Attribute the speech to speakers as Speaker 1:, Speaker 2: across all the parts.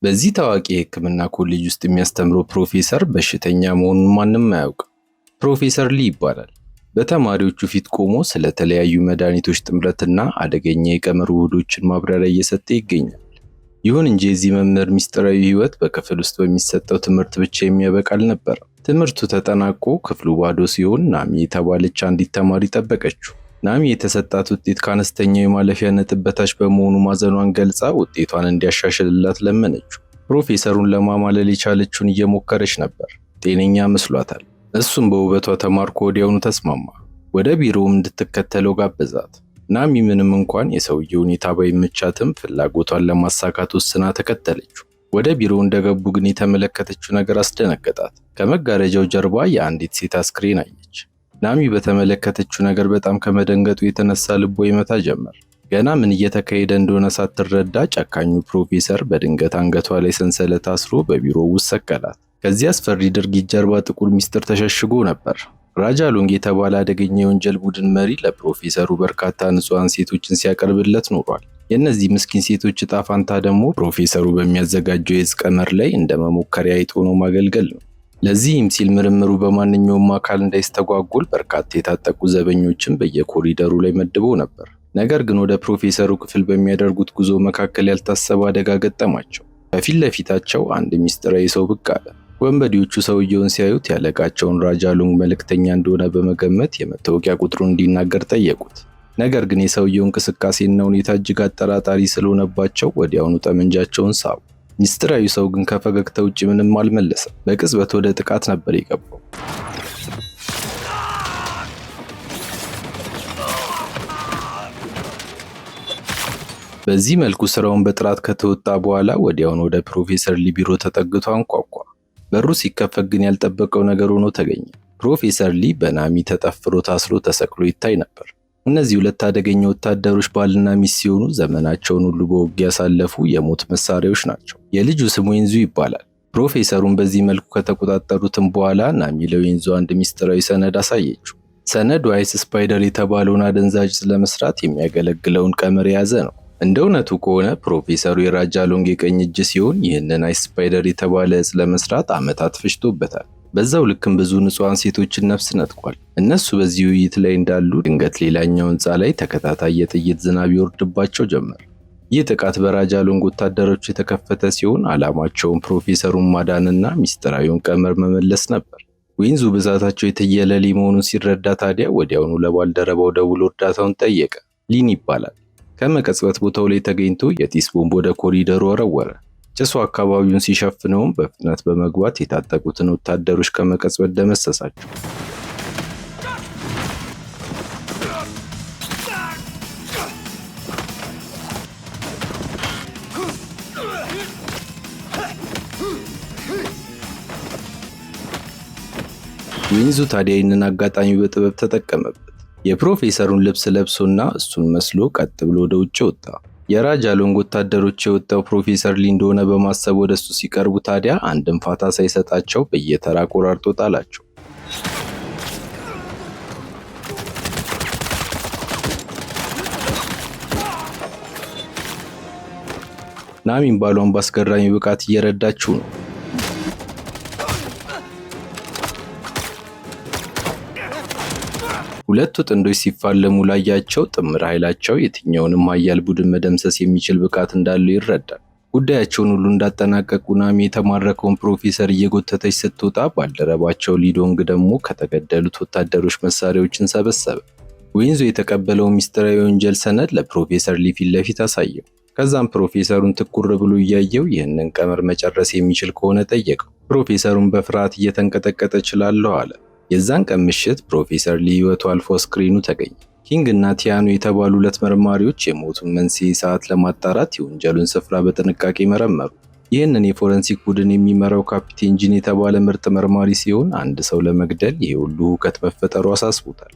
Speaker 1: በዚህ ታዋቂ የሕክምና ኮሌጅ ውስጥ የሚያስተምረው ፕሮፌሰር በሽተኛ መሆኑን ማንም አያውቅም። ፕሮፌሰር ሊ ይባላል። በተማሪዎቹ ፊት ቆሞ ስለተለያዩ መድኃኒቶች ጥምረትና አደገኛ የቀመር ውህዶችን ማብራሪያ እየሰጠ ይገኛል። ይሁን እንጂ የዚህ መምህር ሚስጥራዊ ሕይወት በክፍል ውስጥ በሚሰጠው ትምህርት ብቻ የሚያበቃ አልነበረም። ትምህርቱ ተጠናቆ ክፍሉ ባዶ ሲሆን ናሚ የተባለች አንዲት ተማሪ ጠበቀችው። ናሚ የተሰጣት ውጤት ከአነስተኛው የማለፊያ ነጥብ በታች በመሆኑ ማዘኗን ገልጻ ውጤቷን እንዲያሻሽልላት ለመነችው። ፕሮፌሰሩን ለማማለል የቻለችውን እየሞከረች ነበር። ጤነኛ መስሏታል። እሱም በውበቷ ተማርኮ ወዲያውኑ ተስማማ። ወደ ቢሮውም እንድትከተለው ጋበዛት። ናሚ ምንም እንኳን የሰውየው ሁኔታ ባይመቻትም ፍላጎቷን ለማሳካት ወስና ተከተለችው። ወደ ቢሮው እንደገቡ ግን የተመለከተችው ነገር አስደነገጣት። ከመጋረጃው ጀርባ የአንዲት ሴት አስክሬን አየች። ናሚ በተመለከተችው ነገር በጣም ከመደንገጡ የተነሳ ልቧ ይመታ ጀመር። ገና ምን እየተካሄደ እንደሆነ ሳትረዳ ጨካኙ ፕሮፌሰር በድንገት አንገቷ ላይ ሰንሰለት አስሮ በቢሮው ውስጥ ሰቀላት። ከዚህ አስፈሪ ድርጊት ጀርባ ጥቁር ሚስጥር ተሸሽጎ ነበር። ራጃ ሎንግ የተባለ አደገኛ የወንጀል ቡድን መሪ ለፕሮፌሰሩ በርካታ ንጹሃን ሴቶችን ሲያቀርብለት ኖሯል። የእነዚህ ምስኪን ሴቶች ዕጣ ፋንታ ደግሞ ፕሮፌሰሩ በሚያዘጋጀው የዕፅ ቀመር ላይ እንደ መሞከሪያ አይጥ ሆኖ ማገልገል ነው። ለዚህም ሲል ምርምሩ በማንኛውም አካል እንዳይስተጓጎል በርካታ የታጠቁ ዘበኞችን በየኮሪደሩ ላይ መድቦ ነበር። ነገር ግን ወደ ፕሮፌሰሩ ክፍል በሚያደርጉት ጉዞ መካከል ያልታሰበ አደጋ ገጠማቸው። ከፊት ለፊታቸው አንድ ሚስጥራዊ ሰው ብቅ አለ። ወንበዴዎቹ ሰውየውን ሲያዩት ያለቃቸውን ራጃ ሎንግ መልእክተኛ እንደሆነ በመገመት የመታወቂያ ቁጥሩን እንዲናገር ጠየቁት። ነገር ግን የሰውየው እንቅስቃሴና ሁኔታ እጅግ አጠራጣሪ ስለሆነባቸው ወዲያውኑ ጠመንጃቸውን ሳቡ። ሚስጥራዊ ሰው ግን ከፈገግታ ውጭ ምንም አልመለሰም። በቅጽበት ወደ ጥቃት ነበር የገባው። በዚህ መልኩ ስራውን በጥራት ከተወጣ በኋላ ወዲያውኑ ወደ ፕሮፌሰር ሊ ቢሮ ተጠግቶ አንኳኳ። በሩ ሲከፈት ግን ያልጠበቀው ነገር ሆኖ ተገኘ። ፕሮፌሰር ሊ በናሚ ተጠፍሮ ታስሮ ተሰቅሎ ይታይ ነበር። እነዚህ ሁለት አደገኛ ወታደሮች ባልና ሚስት ሲሆኑ ዘመናቸውን ሁሉ በውጊያ ያሳለፉ የሞት መሳሪያዎች ናቸው። የልጁ ስም ዌንዙ ይባላል። ፕሮፌሰሩን በዚህ መልኩ ከተቆጣጠሩትም በኋላ ናሚ ለዌንዙ አንድ ሚስጥራዊ ሰነድ አሳየችው። ሰነዱ አይስ ስፓይደር የተባለውን አደንዛዥ ዕፅ ለመስራት የሚያገለግለውን ቀመር የያዘ ነው። እንደ እውነቱ ከሆነ ፕሮፌሰሩ የራጃ ሎንግ የቀኝ እጅ ሲሆን ይህንን አይስ ስፓይደር የተባለ ዕፅ ለመስራት ዓመታት ፈጅቶበታል። በዛው ልክም ብዙ ንጹሃን ሴቶችን ነፍስ ነጥቋል። እነሱ በዚህ ውይይት ላይ እንዳሉ ድንገት ሌላኛው ህንፃ ላይ ተከታታይ የጥይት ዝናብ ይወርድባቸው ጀመር። ይህ ጥቃት በራጃ ሎንግ ወታደሮች የተከፈተ ሲሆን ዓላማቸውን ፕሮፌሰሩን ማዳንና ሚስጥራዊውን ቀመር መመለስ ነበር። ዌንዙ ብዛታቸው የትየለሌ መሆኑን ሲረዳ ታዲያ ወዲያውኑ ለባልደረባው ደውሎ እርዳታውን ጠየቀ። ሊን ይባላል። ከመቀጽበት ቦታው ላይ ተገኝቶ የጢስ ቦምብ ወደ ኮሪደሩ ወረወረ። ጭሱ አካባቢውን ሲሸፍነውም በፍጥነት በመግባት የታጠቁትን ወታደሮች ከመቀጽበት ደመሰሳቸው። ዌንዙ ታዲያ ይህንን አጋጣሚ በጥበብ ተጠቀመበት። የፕሮፌሰሩን ልብስ ለብሶና እሱን መስሎ ቀጥ ብሎ ወደ ውጭ ወጣ። የራጃ ሎንግ ወታደሮች የወጣው ፕሮፌሰር ሊ እንደሆነ በማሰብ ወደሱ ሲቀርቡ ታዲያ አንድም ፋታ ሳይሰጣቸው በየተራ ቆራርጦ ጣላቸው። ናሚም ባሏን በአስገራሚ ብቃት እየረዳችው ነው። ሁለቱ ጥንዶች ሲፋለሙ ላያቸው ጥምር ኃይላቸው የትኛውንም ኃያል ቡድን መደምሰስ የሚችል ብቃት እንዳለው ይረዳል። ጉዳያቸውን ሁሉ እንዳጠናቀቁ ናሚ የተማረከውን ፕሮፌሰር እየጎተተች ስትወጣ ባልደረባቸው ሊዶንግ ደግሞ ከተገደሉት ወታደሮች መሳሪያዎችን ሰበሰበ። ዌንዙ የተቀበለው ሚስጥራዊ የወንጀል ሰነድ ለፕሮፌሰር ሊ ፊት ለፊት አሳየው። ከዛም ፕሮፌሰሩን ትኩር ብሎ እያየው ይህንን ቀመር መጨረስ የሚችል ከሆነ ጠየቀው። ፕሮፌሰሩን በፍርሃት እየተንቀጠቀጠ እችላለሁ አለ። የዛን ቀን ምሽት ፕሮፌሰር ሊ ህይወቱ አልፎ ስክሪኑ ተገኘ። ኪንግ እና ቲያኖ የተባሉ ሁለት መርማሪዎች የሞቱን መንስኤ ሰዓት ለማጣራት የወንጀሉን ስፍራ በጥንቃቄ መረመሩ። ይህንን የፎረንሲክ ቡድን የሚመራው ካፒቴን ጂን የተባለ ምርጥ መርማሪ ሲሆን አንድ ሰው ለመግደል ይህ ሁሉ ሁከት መፈጠሩ አሳስቦታል።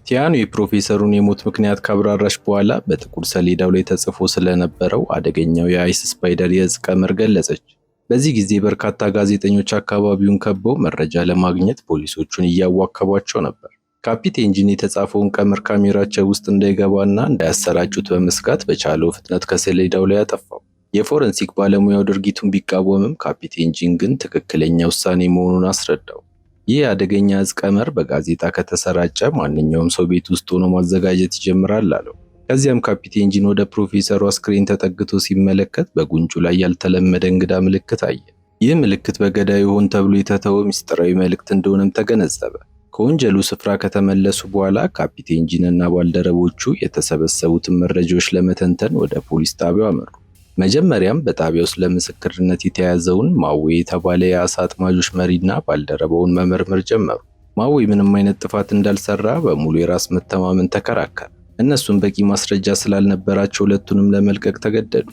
Speaker 1: ቲያኖ የፕሮፌሰሩን የሞት ምክንያት ካብራራሽ በኋላ በጥቁር ሰሌዳው ላይ ተጽፎ ስለነበረው አደገኛው የአይስ ስፓይደር የዕፅ ቀመር ገለጸች። በዚህ ጊዜ በርካታ ጋዜጠኞች አካባቢውን ከበው መረጃ ለማግኘት ፖሊሶቹን እያዋከቧቸው ነበር። ካፒቴን ጂን የተጻፈውን ቀመር ካሜራቸው ውስጥ እንዳይገባና እንዳያሰራጩት በመስጋት በቻለው ፍጥነት ከሰሌዳው ላይ አጠፋው። የፎረንሲክ ባለሙያው ድርጊቱን ቢቃወምም ካፒቴን ጂን ግን ትክክለኛ ውሳኔ መሆኑን አስረዳው። ይህ አደገኛ እጽ ቀመር በጋዜጣ ከተሰራጨ ማንኛውም ሰው ቤት ውስጥ ሆኖ ማዘጋጀት ይጀምራል አለው። ከዚያም ካፒቴን ጂን ወደ ፕሮፌሰሩ አስክሬን ተጠግቶ ሲመለከት በጉንጩ ላይ ያልተለመደ እንግዳ ምልክት አየ። ይህ ምልክት በገዳዩ ሆን ተብሎ የተተወው ምስጢራዊ መልእክት እንደሆነም ተገነዘበ። ከወንጀሉ ስፍራ ከተመለሱ በኋላ ካፒቴን ጂን እና ባልደረቦቹ የተሰበሰቡትን መረጃዎች ለመተንተን ወደ ፖሊስ ጣቢያው አመሩ። መጀመሪያም በጣቢያው ውስጥ ለምስክርነት የተያዘውን ማዌ የተባለ የአሳ አጥማጆች መሪና ባልደረባውን መመርመር ጀመሩ። ማዌ ምንም አይነት ጥፋት እንዳልሰራ በሙሉ የራስ መተማመን ተከራከረ። እነሱም በቂ ማስረጃ ስላልነበራቸው ሁለቱንም ለመልቀቅ ተገደዱ።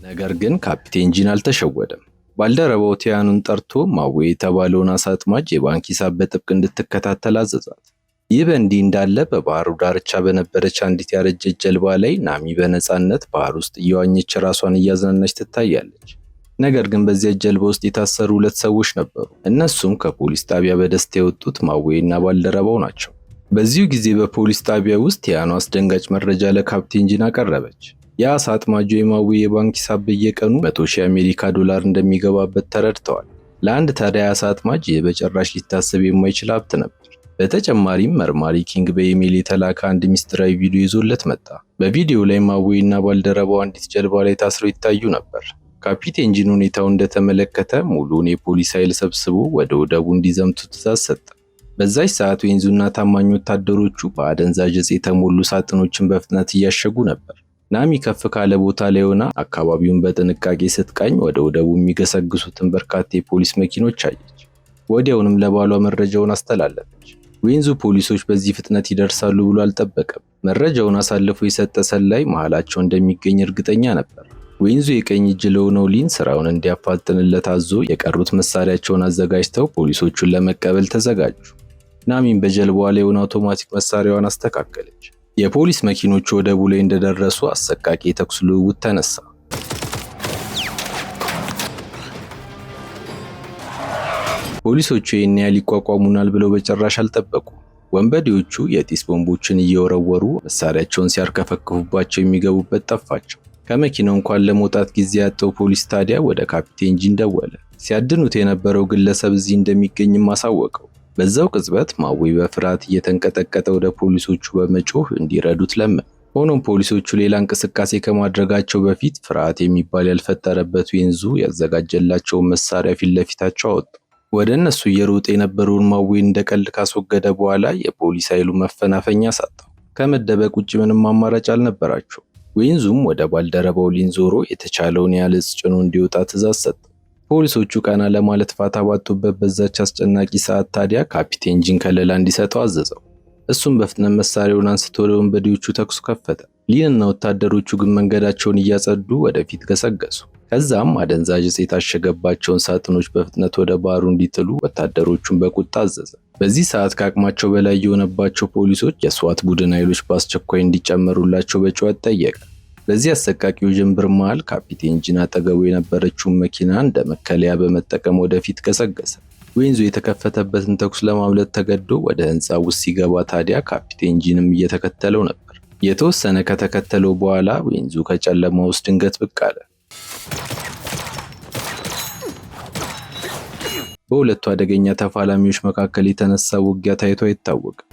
Speaker 1: ነገር ግን ካፒቴን ጂን አልተሸወደም። ባልደረባው ቲያኑን ጠርቶ ማዌ የተባለውን አሳ አጥማጅ የባንክ ሂሳብ በጥብቅ እንድትከታተል አዘዛት። ይህ በእንዲህ እንዳለ በባህሩ ዳርቻ በነበረች አንዲት ያረጀች ጀልባ ላይ ናሚ በነፃነት ባህር ውስጥ እየዋኘች ራሷን እያዝናናች ትታያለች። ነገር ግን በዚያ ጀልባ ውስጥ የታሰሩ ሁለት ሰዎች ነበሩ። እነሱም ከፖሊስ ጣቢያ በደስታ የወጡት ማዌ እና ባልደረባው ናቸው። በዚሁ ጊዜ በፖሊስ ጣቢያ ውስጥ ቲያኑ አስደንጋጭ መረጃ ለካፕቴን ጂን አቀረበች። የአሳ አጥማጁ የማዌ የባንክ ሂሳብ በየቀኑ 100,000 የአሜሪካ ዶላር እንደሚገባበት ተረድተዋል። ለአንድ ታዲያ የአሳ አጥማጅ ይህ በጭራሽ ሊታሰብ የማይችል ሀብት ነበር። በተጨማሪም መርማሪ ኪንግ በኢሜይል የተላከ አንድ ሚስጥራዊ ቪዲዮ ይዞለት መጣ። በቪዲዮው ላይ ማዌ እና ባልደረባው አንዲት ጀልባ ላይ ታስረው ይታዩ ነበር። ካፒቴን ጂን ሁኔታውን እንደተመለከተ ሙሉውን የፖሊስ ኃይል ሰብስቦ ወደ ወደቡ እንዲዘምቱ ትዕዛዝ ሰጠ። በዛች ሰዓት ዌንዙና ታማኝ ወታደሮቹ በአደንዛዥ ዕፅ የተሞሉ ሳጥኖችን በፍጥነት እያሸጉ ነበር። ናሚ ከፍ ካለ ቦታ ላይ ሆና አካባቢውን በጥንቃቄ ስትቃኝ ወደ ወደቡ የሚገሰግሱትን በርካታ የፖሊስ መኪኖች አየች። ወዲያውንም ለባሏ መረጃውን አስተላለፈች። ዌንዙ ፖሊሶች በዚህ ፍጥነት ይደርሳሉ ብሎ አልጠበቀም። መረጃውን አሳልፎ የሰጠ ሰላይ መሃላቸው እንደሚገኝ እርግጠኛ ነበር። ዌንዙ የቀኝ እጅ ለሆነው ሊን ስራውን እንዲያፋጥንለት አዞ የቀሩት መሳሪያቸውን አዘጋጅተው ፖሊሶቹን ለመቀበል ተዘጋጁ። ናሚን በጀልባዋ ላይ የሆነ አውቶማቲክ መሳሪያዋን አስተካከለች። የፖሊስ መኪኖቹ ወደቡ ላይ እንደደረሱ አሰቃቂ የተኩስ ልውውጥ ተነሳ። ፖሊሶቹ ይህን ያህል ይቋቋሙናል ብለው በጭራሽ አልጠበቁም። ወንበዴዎቹ የጢስ ቦምቦችን እየወረወሩ መሳሪያቸውን ሲያርከፈክፉባቸው የሚገቡበት ጠፋቸው። ከመኪናው እንኳን ለመውጣት ጊዜ ያጣው ፖሊስ ታዲያ ወደ ካፒቴን ጂን ደወለ። ሲያድኑት የነበረው ግለሰብ እዚህ እንደሚገኝም አሳወቀው። በዛው ቅጽበት ማዌ በፍርሃት እየተንቀጠቀጠ ወደ ፖሊሶቹ በመጮህ እንዲረዱት ለመነ። ሆኖም ፖሊሶቹ ሌላ እንቅስቃሴ ከማድረጋቸው በፊት ፍርሃት የሚባል ያልፈጠረበት ዌንዙ ያዘጋጀላቸውን መሳሪያ ፊት ለፊታቸው አወጣ። ወደ እነሱ እየሮጠ የነበረውን ማዌን እንደ ቀልድ ካስወገደ በኋላ የፖሊስ ኃይሉ መፈናፈኛ ሳጣው። ከመደበቅ ውጭ ምንም አማራጭ አልነበራቸው። ዌንዙም ወደ ባልደረባው ሊን ዞሮ የተቻለውን ያህል ዕፅ ጭኖ እንዲወጣ ትዕዛዝ ሰጠ። ፖሊሶቹ ቀና ለማለት ፋታ ባጡበት በዛች አስጨናቂ ሰዓት ታዲያ ካፒቴን ጂን ከለላ እንዲሰጠው አዘዘው። እሱም በፍጥነት መሳሪያውን አንስቶ ለወንበዴዎቹ ተኩስ ከፈተ። ሊንና ወታደሮቹ ግን መንገዳቸውን እያጸዱ ወደፊት ገሰገሱ። ከዛም አደንዛዥ ዕፅ የታሸገባቸውን ሳጥኖች በፍጥነት ወደ ባህሩ እንዲጥሉ ወታደሮቹን በቁጣ አዘዘ። በዚህ ሰዓት ከአቅማቸው በላይ የሆነባቸው ፖሊሶች የስዋት ቡድን ኃይሎች በአስቸኳይ እንዲጨመሩላቸው በጩኸት ጠየቀ። በዚህ አሰቃቂ ውዥንብር መሃል ካፒቴን ጂን አጠገቡ የነበረችውን መኪና እንደ መከለያ በመጠቀም ወደፊት ገሰገሰ። ዌንዙ የተከፈተበትን ተኩስ ለማምለጥ ተገዶ ወደ ህንፃ ውስጥ ሲገባ ታዲያ ካፒቴን ጂንም እየተከተለው ነበር። የተወሰነ ከተከተለው በኋላ ዌንዙ ከጨለማ ውስጥ ድንገት ብቅ አለ። በሁለቱ አደገኛ ተፋላሚዎች መካከል የተነሳው ውጊያ ታይቶ አይታወቅም።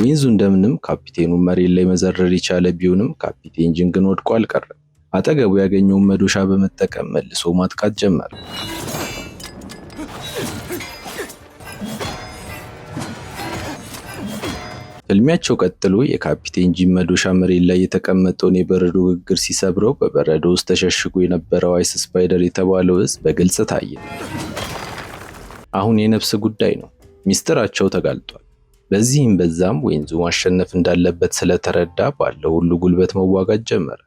Speaker 1: ዌንዙ እንደምንም ካፒቴኑን መሬት ላይ መዘረር የቻለ ቢሆንም ካፒቴን ጂን ግን ወድቆ አልቀረም። አጠገቡ ያገኘውን መዶሻ በመጠቀም መልሶ ማጥቃት ጀመረ። ፍልሚያቸው ቀጥሎ የካፒቴን ጂን መዶሻ መሬት ላይ የተቀመጠውን የበረዶ ግግር ሲሰብረው በበረዶ ውስጥ ተሸሽጎ የነበረው አይስ ስፓይደር የተባለው ዕፅ በግልጽ ታየ። አሁን የነፍስ ጉዳይ ነው። ሚስጥራቸው ተጋልጧል። በዚህም በዛም ዌንዙ ማሸነፍ እንዳለበት ስለተረዳ ባለው ሁሉ ጉልበት መዋጋት ጀመረ።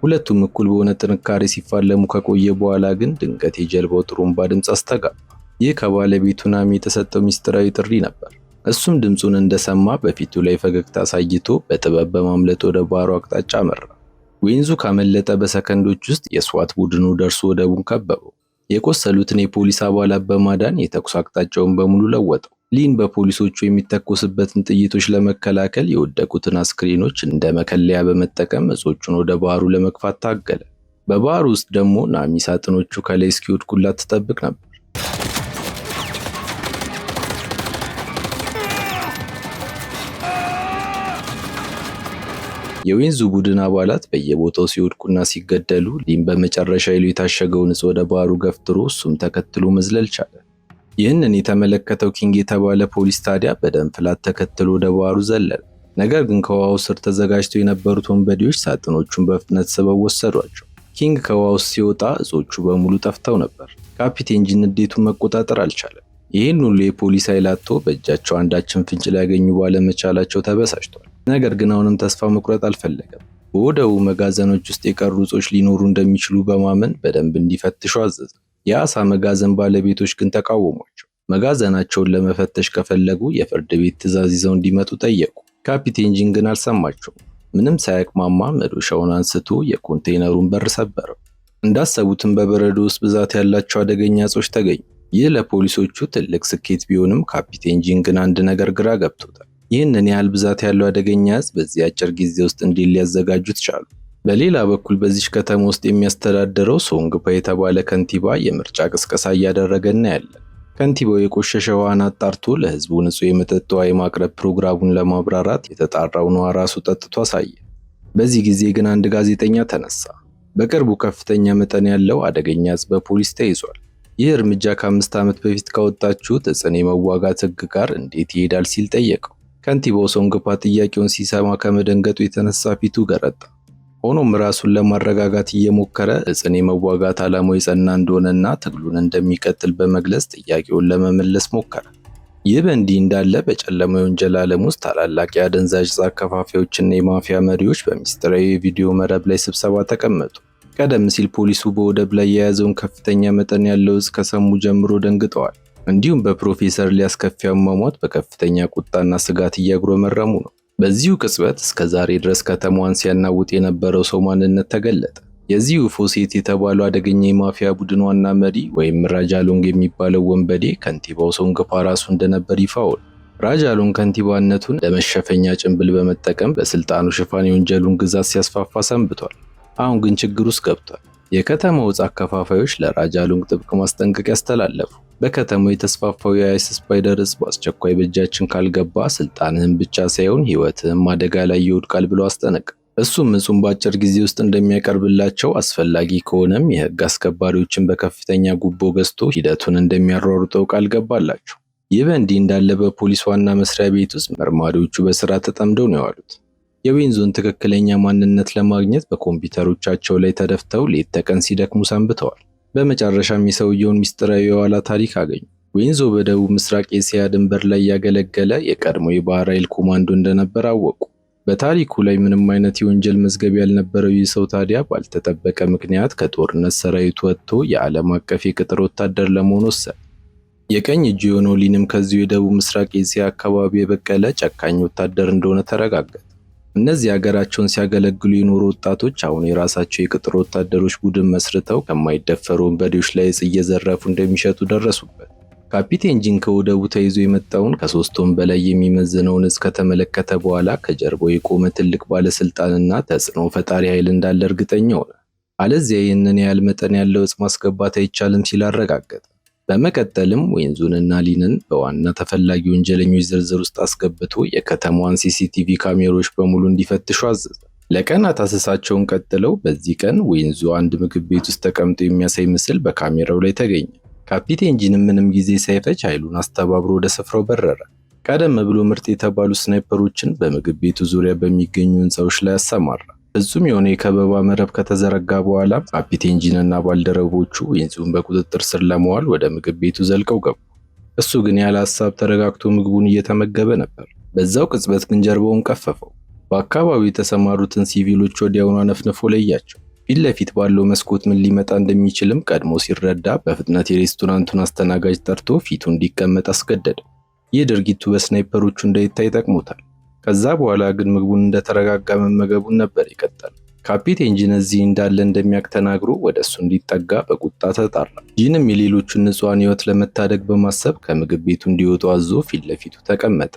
Speaker 1: ሁለቱም እኩል በሆነ ጥንካሬ ሲፋለሙ ከቆየ በኋላ ግን ድንገት የጀልባው ጥሩምባ ድምፅ አስተጋባ። ይህ ከባለቤቱ ናሚ የተሰጠው ሚስጥራዊ ጥሪ ነበር። እሱም ድምፁን እንደሰማ በፊቱ ላይ ፈገግታ አሳይቶ በጥበብ በማምለጥ ወደ ባህሩ አቅጣጫ አመራ። ዌንዙ ካመለጠ በሰከንዶች ውስጥ የስዋት ቡድኑ ደርሶ ወደቡን ከበበው። የቆሰሉትን የፖሊስ አባላት በማዳን የተኩስ አቅጣጫውን በሙሉ ለወጠው። ሊን በፖሊሶቹ የሚተኮስበትን ጥይቶች ለመከላከል የወደቁትን አስክሬኖች እንደ መከለያ በመጠቀም እጾቹን ወደ ባህሩ ለመግፋት ታገለ። በባህሩ ውስጥ ደግሞ ናሚ ሳጥኖቹ ከላይ እስኪወድቁላት ትጠብቅ ነበር። የዌንዙ ቡድን አባላት በየቦታው ሲወድቁና ሲገደሉ ሊን በመጨረሻ ይሉ የታሸገውን እጽ ወደ ባህሩ ገፍትሮ እሱም ተከትሎ መዝለል ቻለ። ይህንን የተመለከተው ኪንግ የተባለ ፖሊስ ታዲያ በደም ፍላት ተከትሎ ወደ ባህሩ ዘለለ። ነገር ግን ከውሃው ስር ተዘጋጅተው የነበሩት ወንበዴዎች ሳጥኖቹን በፍጥነት ስበው ወሰዷቸው። ኪንግ ከውሃው ሲወጣ እጾቹ በሙሉ ጠፍተው ነበር። ካፒቴን ጂን ንዴቱን መቆጣጠር አልቻለም። ይህን ሁሉ የፖሊስ ኃይል አጥቶ በእጃቸው አንዳችን ፍንጭ ሊያገኙ ባለመቻላቸው ተበሳጭቷል። ነገር ግን አሁንም ተስፋ መቁረጥ አልፈለገም። በወደቡ መጋዘኖች ውስጥ የቀሩ እጾች ሊኖሩ እንደሚችሉ በማመን በደንብ እንዲፈትሹ አዘዘ። የአሳ መጋዘን ባለቤቶች ግን ተቃወሟቸው። መጋዘናቸውን ለመፈተሽ ከፈለጉ የፍርድ ቤት ትዕዛዝ ይዘው እንዲመጡ ጠየቁ። ካፒቴን ጂን ግን አልሰማቸውም። ምንም ሳያቅማማ መዶሻውን አንስቶ የኮንቴይነሩን በር ሰበረው። እንዳሰቡትም በበረዶ ውስጥ ብዛት ያላቸው አደገኛ እጾች ተገኙ። ይህ ለፖሊሶቹ ትልቅ ስኬት ቢሆንም ካፒቴን ጂን ግን አንድ ነገር ግራ ገብቶታል። ይህንን ያህል ብዛት ያለው አደገኛ እጽ በዚህ አጭር ጊዜ ውስጥ እንዴት ሊያዘጋጁት ቻሉ? በሌላ በኩል በዚህ ከተማ ውስጥ የሚያስተዳድረው ሶንግፓ የተባለ ከንቲባ የምርጫ ቅስቀሳ እያደረገ እናያለን። ከንቲባው የቆሸሸ ውሃን አጣርቶ ለህዝቡ ንጹህ የመጠጥ ውሃ የማቅረብ ፕሮግራሙን ለማብራራት የተጣራውን ውሃ ራሱ ጠጥቶ አሳየ። በዚህ ጊዜ ግን አንድ ጋዜጠኛ ተነሳ። በቅርቡ ከፍተኛ መጠን ያለው አደገኛ እጽ በፖሊስ ተይዟል። ይህ እርምጃ ከ5 ዓመት በፊት ካወጣችሁት እጽን የመዋጋት ህግ ጋር እንዴት ይሄዳል ሲል ጠየቀው። ከንቲባው ሶንግፓ ጥያቄውን ሲሰማ ከመደንገጡ የተነሳ ፊቱ ገረጣ። ሆኖም ራሱን ለማረጋጋት እየሞከረ እጽን የመዋጋት ዓላማው የጸና እንደሆነና ትግሉን እንደሚቀጥል በመግለጽ ጥያቄውን ለመመለስ ሞከረ። ይህ በእንዲህ እንዳለ በጨለማው የወንጀል ዓለም ውስጥ ታላላቅ የአደንዛዥ ዕፅ አከፋፋዮችና የማፊያ መሪዎች በሚስጥራዊ የቪዲዮ መረብ ላይ ስብሰባ ተቀመጡ። ቀደም ሲል ፖሊሱ በወደብ ላይ የያዘውን ከፍተኛ መጠን ያለው ዕፅ ከሰሙ ጀምሮ ደንግጠዋል። እንዲሁም በፕሮፌሰር ሊ አስከፊ አሟሟት በከፍተኛ ቁጣና ስጋት እያጉረመረሙ ነው። በዚሁ ቅጽበት እስከ ዛሬ ድረስ ከተማዋን ሲያናውጥ የነበረው ሰው ማንነት ተገለጠ። የዚሁ ፎሴት የተባለው አደገኛ የማፊያ ቡድን ዋና መሪ ወይም ራጃሎንግ የሚባለው ወንበዴ ከንቲባው ሶንግፓ ራሱ እንደነበር ይፋ ሆነ። ራጃሎንግ ከንቲባነቱን ለመሸፈኛ ጭንብል በመጠቀም በስልጣኑ ሽፋን የወንጀሉን ግዛት ሲያስፋፋ ሰንብቷል። አሁን ግን ችግር ውስጥ ገብቷል። የከተማው ዕፅ አከፋፋዮች ለራጃሎንግ ጥብቅ ማስጠንቀቂያ አስተላለፉ። በከተማው የተስፋፋው የአይስ ስፓይደር ዕፅ በአስቸኳይ በእጃችን ካልገባ ስልጣንህን ብቻ ሳይሆን ሕይወትህም አደጋ ላይ ይወድቃል ብሎ አስጠነቀቀ። እሱም ዕፁን በአጭር ጊዜ ውስጥ እንደሚያቀርብላቸው አስፈላጊ ከሆነም የህግ አስከባሪዎችን በከፍተኛ ጉቦ ገዝቶ ሂደቱን እንደሚያሯሩጠው ቃል ገባላቸው። ይህ በእንዲህ እንዳለ በፖሊስ ዋና መስሪያ ቤት ውስጥ መርማሪዎቹ በስራ ተጠምደው ነው የዋሉት። የዌንዙን ትክክለኛ ማንነት ለማግኘት በኮምፒውተሮቻቸው ላይ ተደፍተው ሌት ተቀን ሲደክሙ ሰንብተዋል። በመጨረሻም የሰውየውን ሚስጥራዊ የኋላ ታሪክ አገኙ። ዌንዞ በደቡብ ምስራቅ ኤስያ ድንበር ላይ ያገለገለ የቀድሞ የባህር ኃይል ኮማንዶ እንደነበር አወቁ። በታሪኩ ላይ ምንም አይነት የወንጀል መዝገብ ያልነበረው ይህ ሰው ታዲያ ባልተጠበቀ ምክንያት ከጦርነት ሰራዊቱ ወጥቶ የዓለም አቀፍ የቅጥር ወታደር ለመሆን ወሰነ። የቀኝ እጁ የሆነው ሊንም ከዚሁ የደቡብ ምስራቅ ኤስያ አካባቢ የበቀለ ጨካኝ ወታደር እንደሆነ ተረጋገጠ። እነዚህ ሀገራቸውን ሲያገለግሉ የኖሩ ወጣቶች አሁን የራሳቸው የቅጥር ወታደሮች ቡድን መስርተው ከማይደፈሩ ወንበዴዎች ላይ ዕፅ እየዘረፉ እንደሚሸጡ ደረሱበት። ካፒቴን ጂን ከወደቡ ተይዞ የመጣውን ከ3 ቶን በላይ የሚመዝነውን ዕፅ ከተመለከተ በኋላ ከጀርባው የቆመ ትልቅ ባለስልጣንና ተጽዕኖ ፈጣሪ ኃይል እንዳለ እርግጠኛ ሆነ። አለዚያ ይህንን ያህል መጠን ያለው ዕፅ ማስገባት አይቻልም ሲል አረጋገጠ። በመቀጠልም ዌንዙንና ሊንን በዋና ተፈላጊ ወንጀለኞች ዝርዝር ውስጥ አስገብቶ የከተማዋን ሲሲቲቪ ካሜራዎች በሙሉ እንዲፈትሹ አዘዘ። ለቀናት አሰሳቸውን ቀጥለው በዚህ ቀን ዌንዙ አንድ ምግብ ቤት ውስጥ ተቀምጦ የሚያሳይ ምስል በካሜራው ላይ ተገኘ። ካፒቴን ጂንም ምንም ጊዜ ሳይፈጅ ኃይሉን አስተባብሮ ወደ ስፍራው በረረ። ቀደም ብሎ ምርጥ የተባሉ ስናይፐሮችን በምግብ ቤቱ ዙሪያ በሚገኙ ህንፃዎች ላይ አሰማራ። ፍጹም የሆነ የከበባ መረብ ከተዘረጋ በኋላ ካፒቴን ጂንና ባልደረቦቹ ዌንዙን በቁጥጥር ስር ለመዋል ወደ ምግብ ቤቱ ዘልቀው ገቡ። እሱ ግን ያለ ሀሳብ ተረጋግቶ ምግቡን እየተመገበ ነበር። በዛው ቅጽበት ግን ጀርባውን ቀፈፈው። በአካባቢው የተሰማሩትን ሲቪሎች ወዲያውኑ አነፍንፎ ለያቸው። ፊት ለፊት ባለው መስኮት ምን ሊመጣ እንደሚችልም ቀድሞ ሲረዳ በፍጥነት የሬስቶራንቱን አስተናጋጅ ጠርቶ ፊቱ እንዲቀመጥ አስገደደ። ይህ ድርጊቱ በስናይፐሮቹ እንዳይታይ ጠቅሞታል። ከዛ በኋላ ግን ምግቡን እንደተረጋጋ መመገቡን ነበር የቀጠለው። ካፒቴን ጂን እዚህ እንዳለ እንደሚያውቅ ተናግሮ ወደ እሱ እንዲጠጋ በቁጣ ተጣራ። ጂንም የሌሎቹን ንጹሃን ሕይወት ለመታደግ በማሰብ ከምግብ ቤቱ እንዲወጡ አዞ ፊት ለፊቱ ተቀመጠ።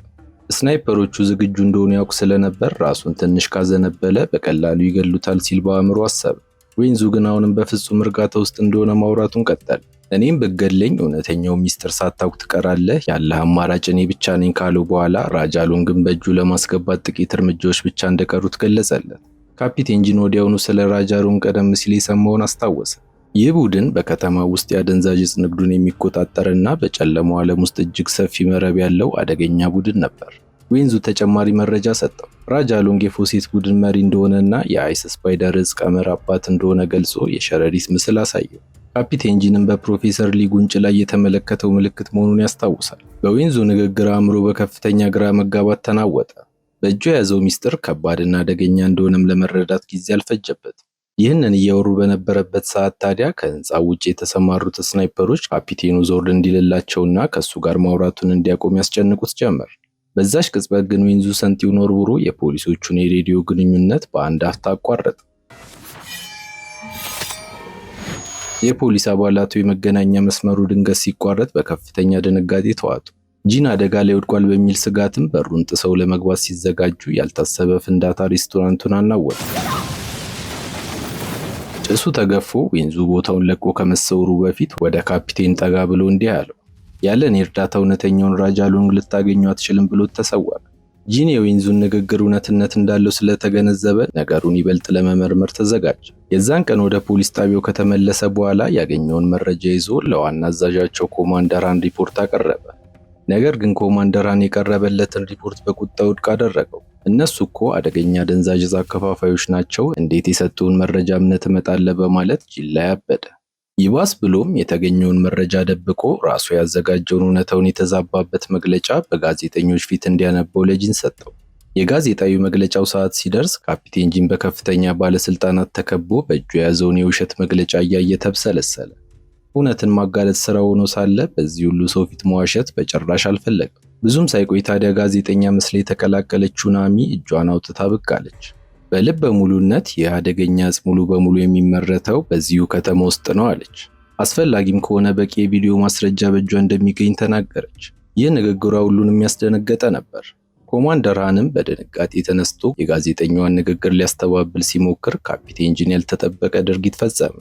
Speaker 1: ስናይፐሮቹ ዝግጁ እንደሆኑ ያውቅ ስለነበር ራሱን ትንሽ ካዘነበለ በቀላሉ ይገሉታል ሲል በአእምሮ አሰበ። ዌንዙ ግን አሁንም በፍጹም እርጋታ ውስጥ እንደሆነ ማውራቱን ቀጠለ። እኔም ብገለኝ እውነተኛው ሚስጥር ሳታውቅ ትቀራለህ፣ ያለህ አማራጭ እኔ ብቻ ነኝ ካለው በኋላ ራጃሉንግን በእጁ ለማስገባት ጥቂት እርምጃዎች ብቻ እንደቀሩት ገለጸለት። ካፒቴን ጂን ወዲያውኑ ስለ ራጃሉንግ ቀደም ሲል የሰማውን አስታወሰ። ይህ ቡድን በከተማ ውስጥ የአደንዛዥ ዕፅ ንግዱን የሚቆጣጠርና በጨለማው ዓለም ውስጥ እጅግ ሰፊ መረብ ያለው አደገኛ ቡድን ነበር። ዌንዙ ተጨማሪ መረጃ ሰጠው። ራጃሉንግ የፎሴት ቡድን መሪ እንደሆነና የአይስ ስፓይደር ዕፅ ቀመር አባት እንደሆነ ገልጾ የሸረሪት ምስል አሳየው። ካፒቴን ጂንም በፕሮፌሰር ሊ ጉንጭ ላይ የተመለከተው ምልክት መሆኑን ያስታውሳል። በዌንዙ ንግግር አእምሮ በከፍተኛ ግራ መጋባት ተናወጠ። በእጁ የያዘው ሚስጥር ከባድና አደገኛ እንደሆነም ለመረዳት ጊዜ አልፈጀበት። ይህንን እያወሩ በነበረበት ሰዓት ታዲያ ከህንፃው ውጭ የተሰማሩት ስናይፐሮች ካፒቴኑ ዞር እንዲልላቸውና ከሱ ጋር ማውራቱን እንዲያቆም ያስጨንቁት ጀመር። በዛሽ ቅጽበት ግን ዌንዙ ሰንቲውን ወርውሮ የፖሊሶቹን የሬዲዮ ግንኙነት በአንድ አፍታ አቋረጠ። የፖሊስ አባላቱ የመገናኛ መስመሩ ድንገት ሲቋረጥ በከፍተኛ ድንጋጤ ተዋጡ። ጂን አደጋ ላይ ወድቋል በሚል ስጋትም በሩን ጥሰው ለመግባት ሲዘጋጁ ያልታሰበ ፍንዳታ ሬስቶራንቱን አናወጠ። ጭሱ ተገፎ ዌንዙ ቦታውን ለቆ ከመሰወሩ በፊት ወደ ካፒቴን ጠጋ ብሎ እንዲህ አለው፣ ያለን የእርዳታ እውነተኛውን ራጃሉንግ ልታገኙ አትችልም ብሎ ተሰወረ። ጂን የዌንዙን ንግግር እውነትነት እንዳለው ስለተገነዘበ ነገሩን ይበልጥ ለመመርመር ተዘጋጀ። የዛን ቀን ወደ ፖሊስ ጣቢያው ከተመለሰ በኋላ ያገኘውን መረጃ ይዞ ለዋና አዛዣቸው ኮማንደር ሃን ሪፖርት አቀረበ። ነገር ግን ኮማንደር ሃን የቀረበለትን ሪፖርት በቁጣ ውድቅ አደረገው። እነሱ እኮ አደገኛ አደንዛዥ ዕፅ አከፋፋዮች ናቸው፣ እንዴት የሰጡን መረጃ እምነት እመጣለህ በማለት ጂን ላይ አበደ። ይባስ ብሎም የተገኘውን መረጃ ደብቆ ራሱ ያዘጋጀውን እውነታውን የተዛባበት መግለጫ በጋዜጠኞች ፊት እንዲያነበው ለጂን ሰጠው። የጋዜጣዊ መግለጫው ሰዓት ሲደርስ ካፒቴን ጂን በከፍተኛ ባለስልጣናት ተከቦ በእጁ የያዘውን የውሸት መግለጫ እያየ ተብሰለሰለ። እውነትን ማጋለጥ ስራ ሆኖ ሳለ በዚህ ሁሉ ሰው ፊት መዋሸት በጭራሽ አልፈለገም። ብዙም ሳይቆይ ታዲያ ጋዜጠኛ መስላ የተቀላቀለችው ናሚ እጇን አውጥታ ብቅ አለች። በልበ ሙሉነት ይህ አደገኛ ዕፅ ሙሉ በሙሉ የሚመረተው በዚሁ ከተማ ውስጥ ነው አለች። አስፈላጊም ከሆነ በቂ የቪዲዮ ማስረጃ በእጇ እንደሚገኝ ተናገረች። ይህ ንግግሯ ሁሉንም ያስደነገጠ ነበር። ኮማንደር ሃንም በድንጋጤ ተነስቶ የጋዜጠኛዋን ንግግር ሊያስተባብል ሲሞክር ካፒቴን ጂን ያልተጠበቀ ድርጊት ፈጸመ።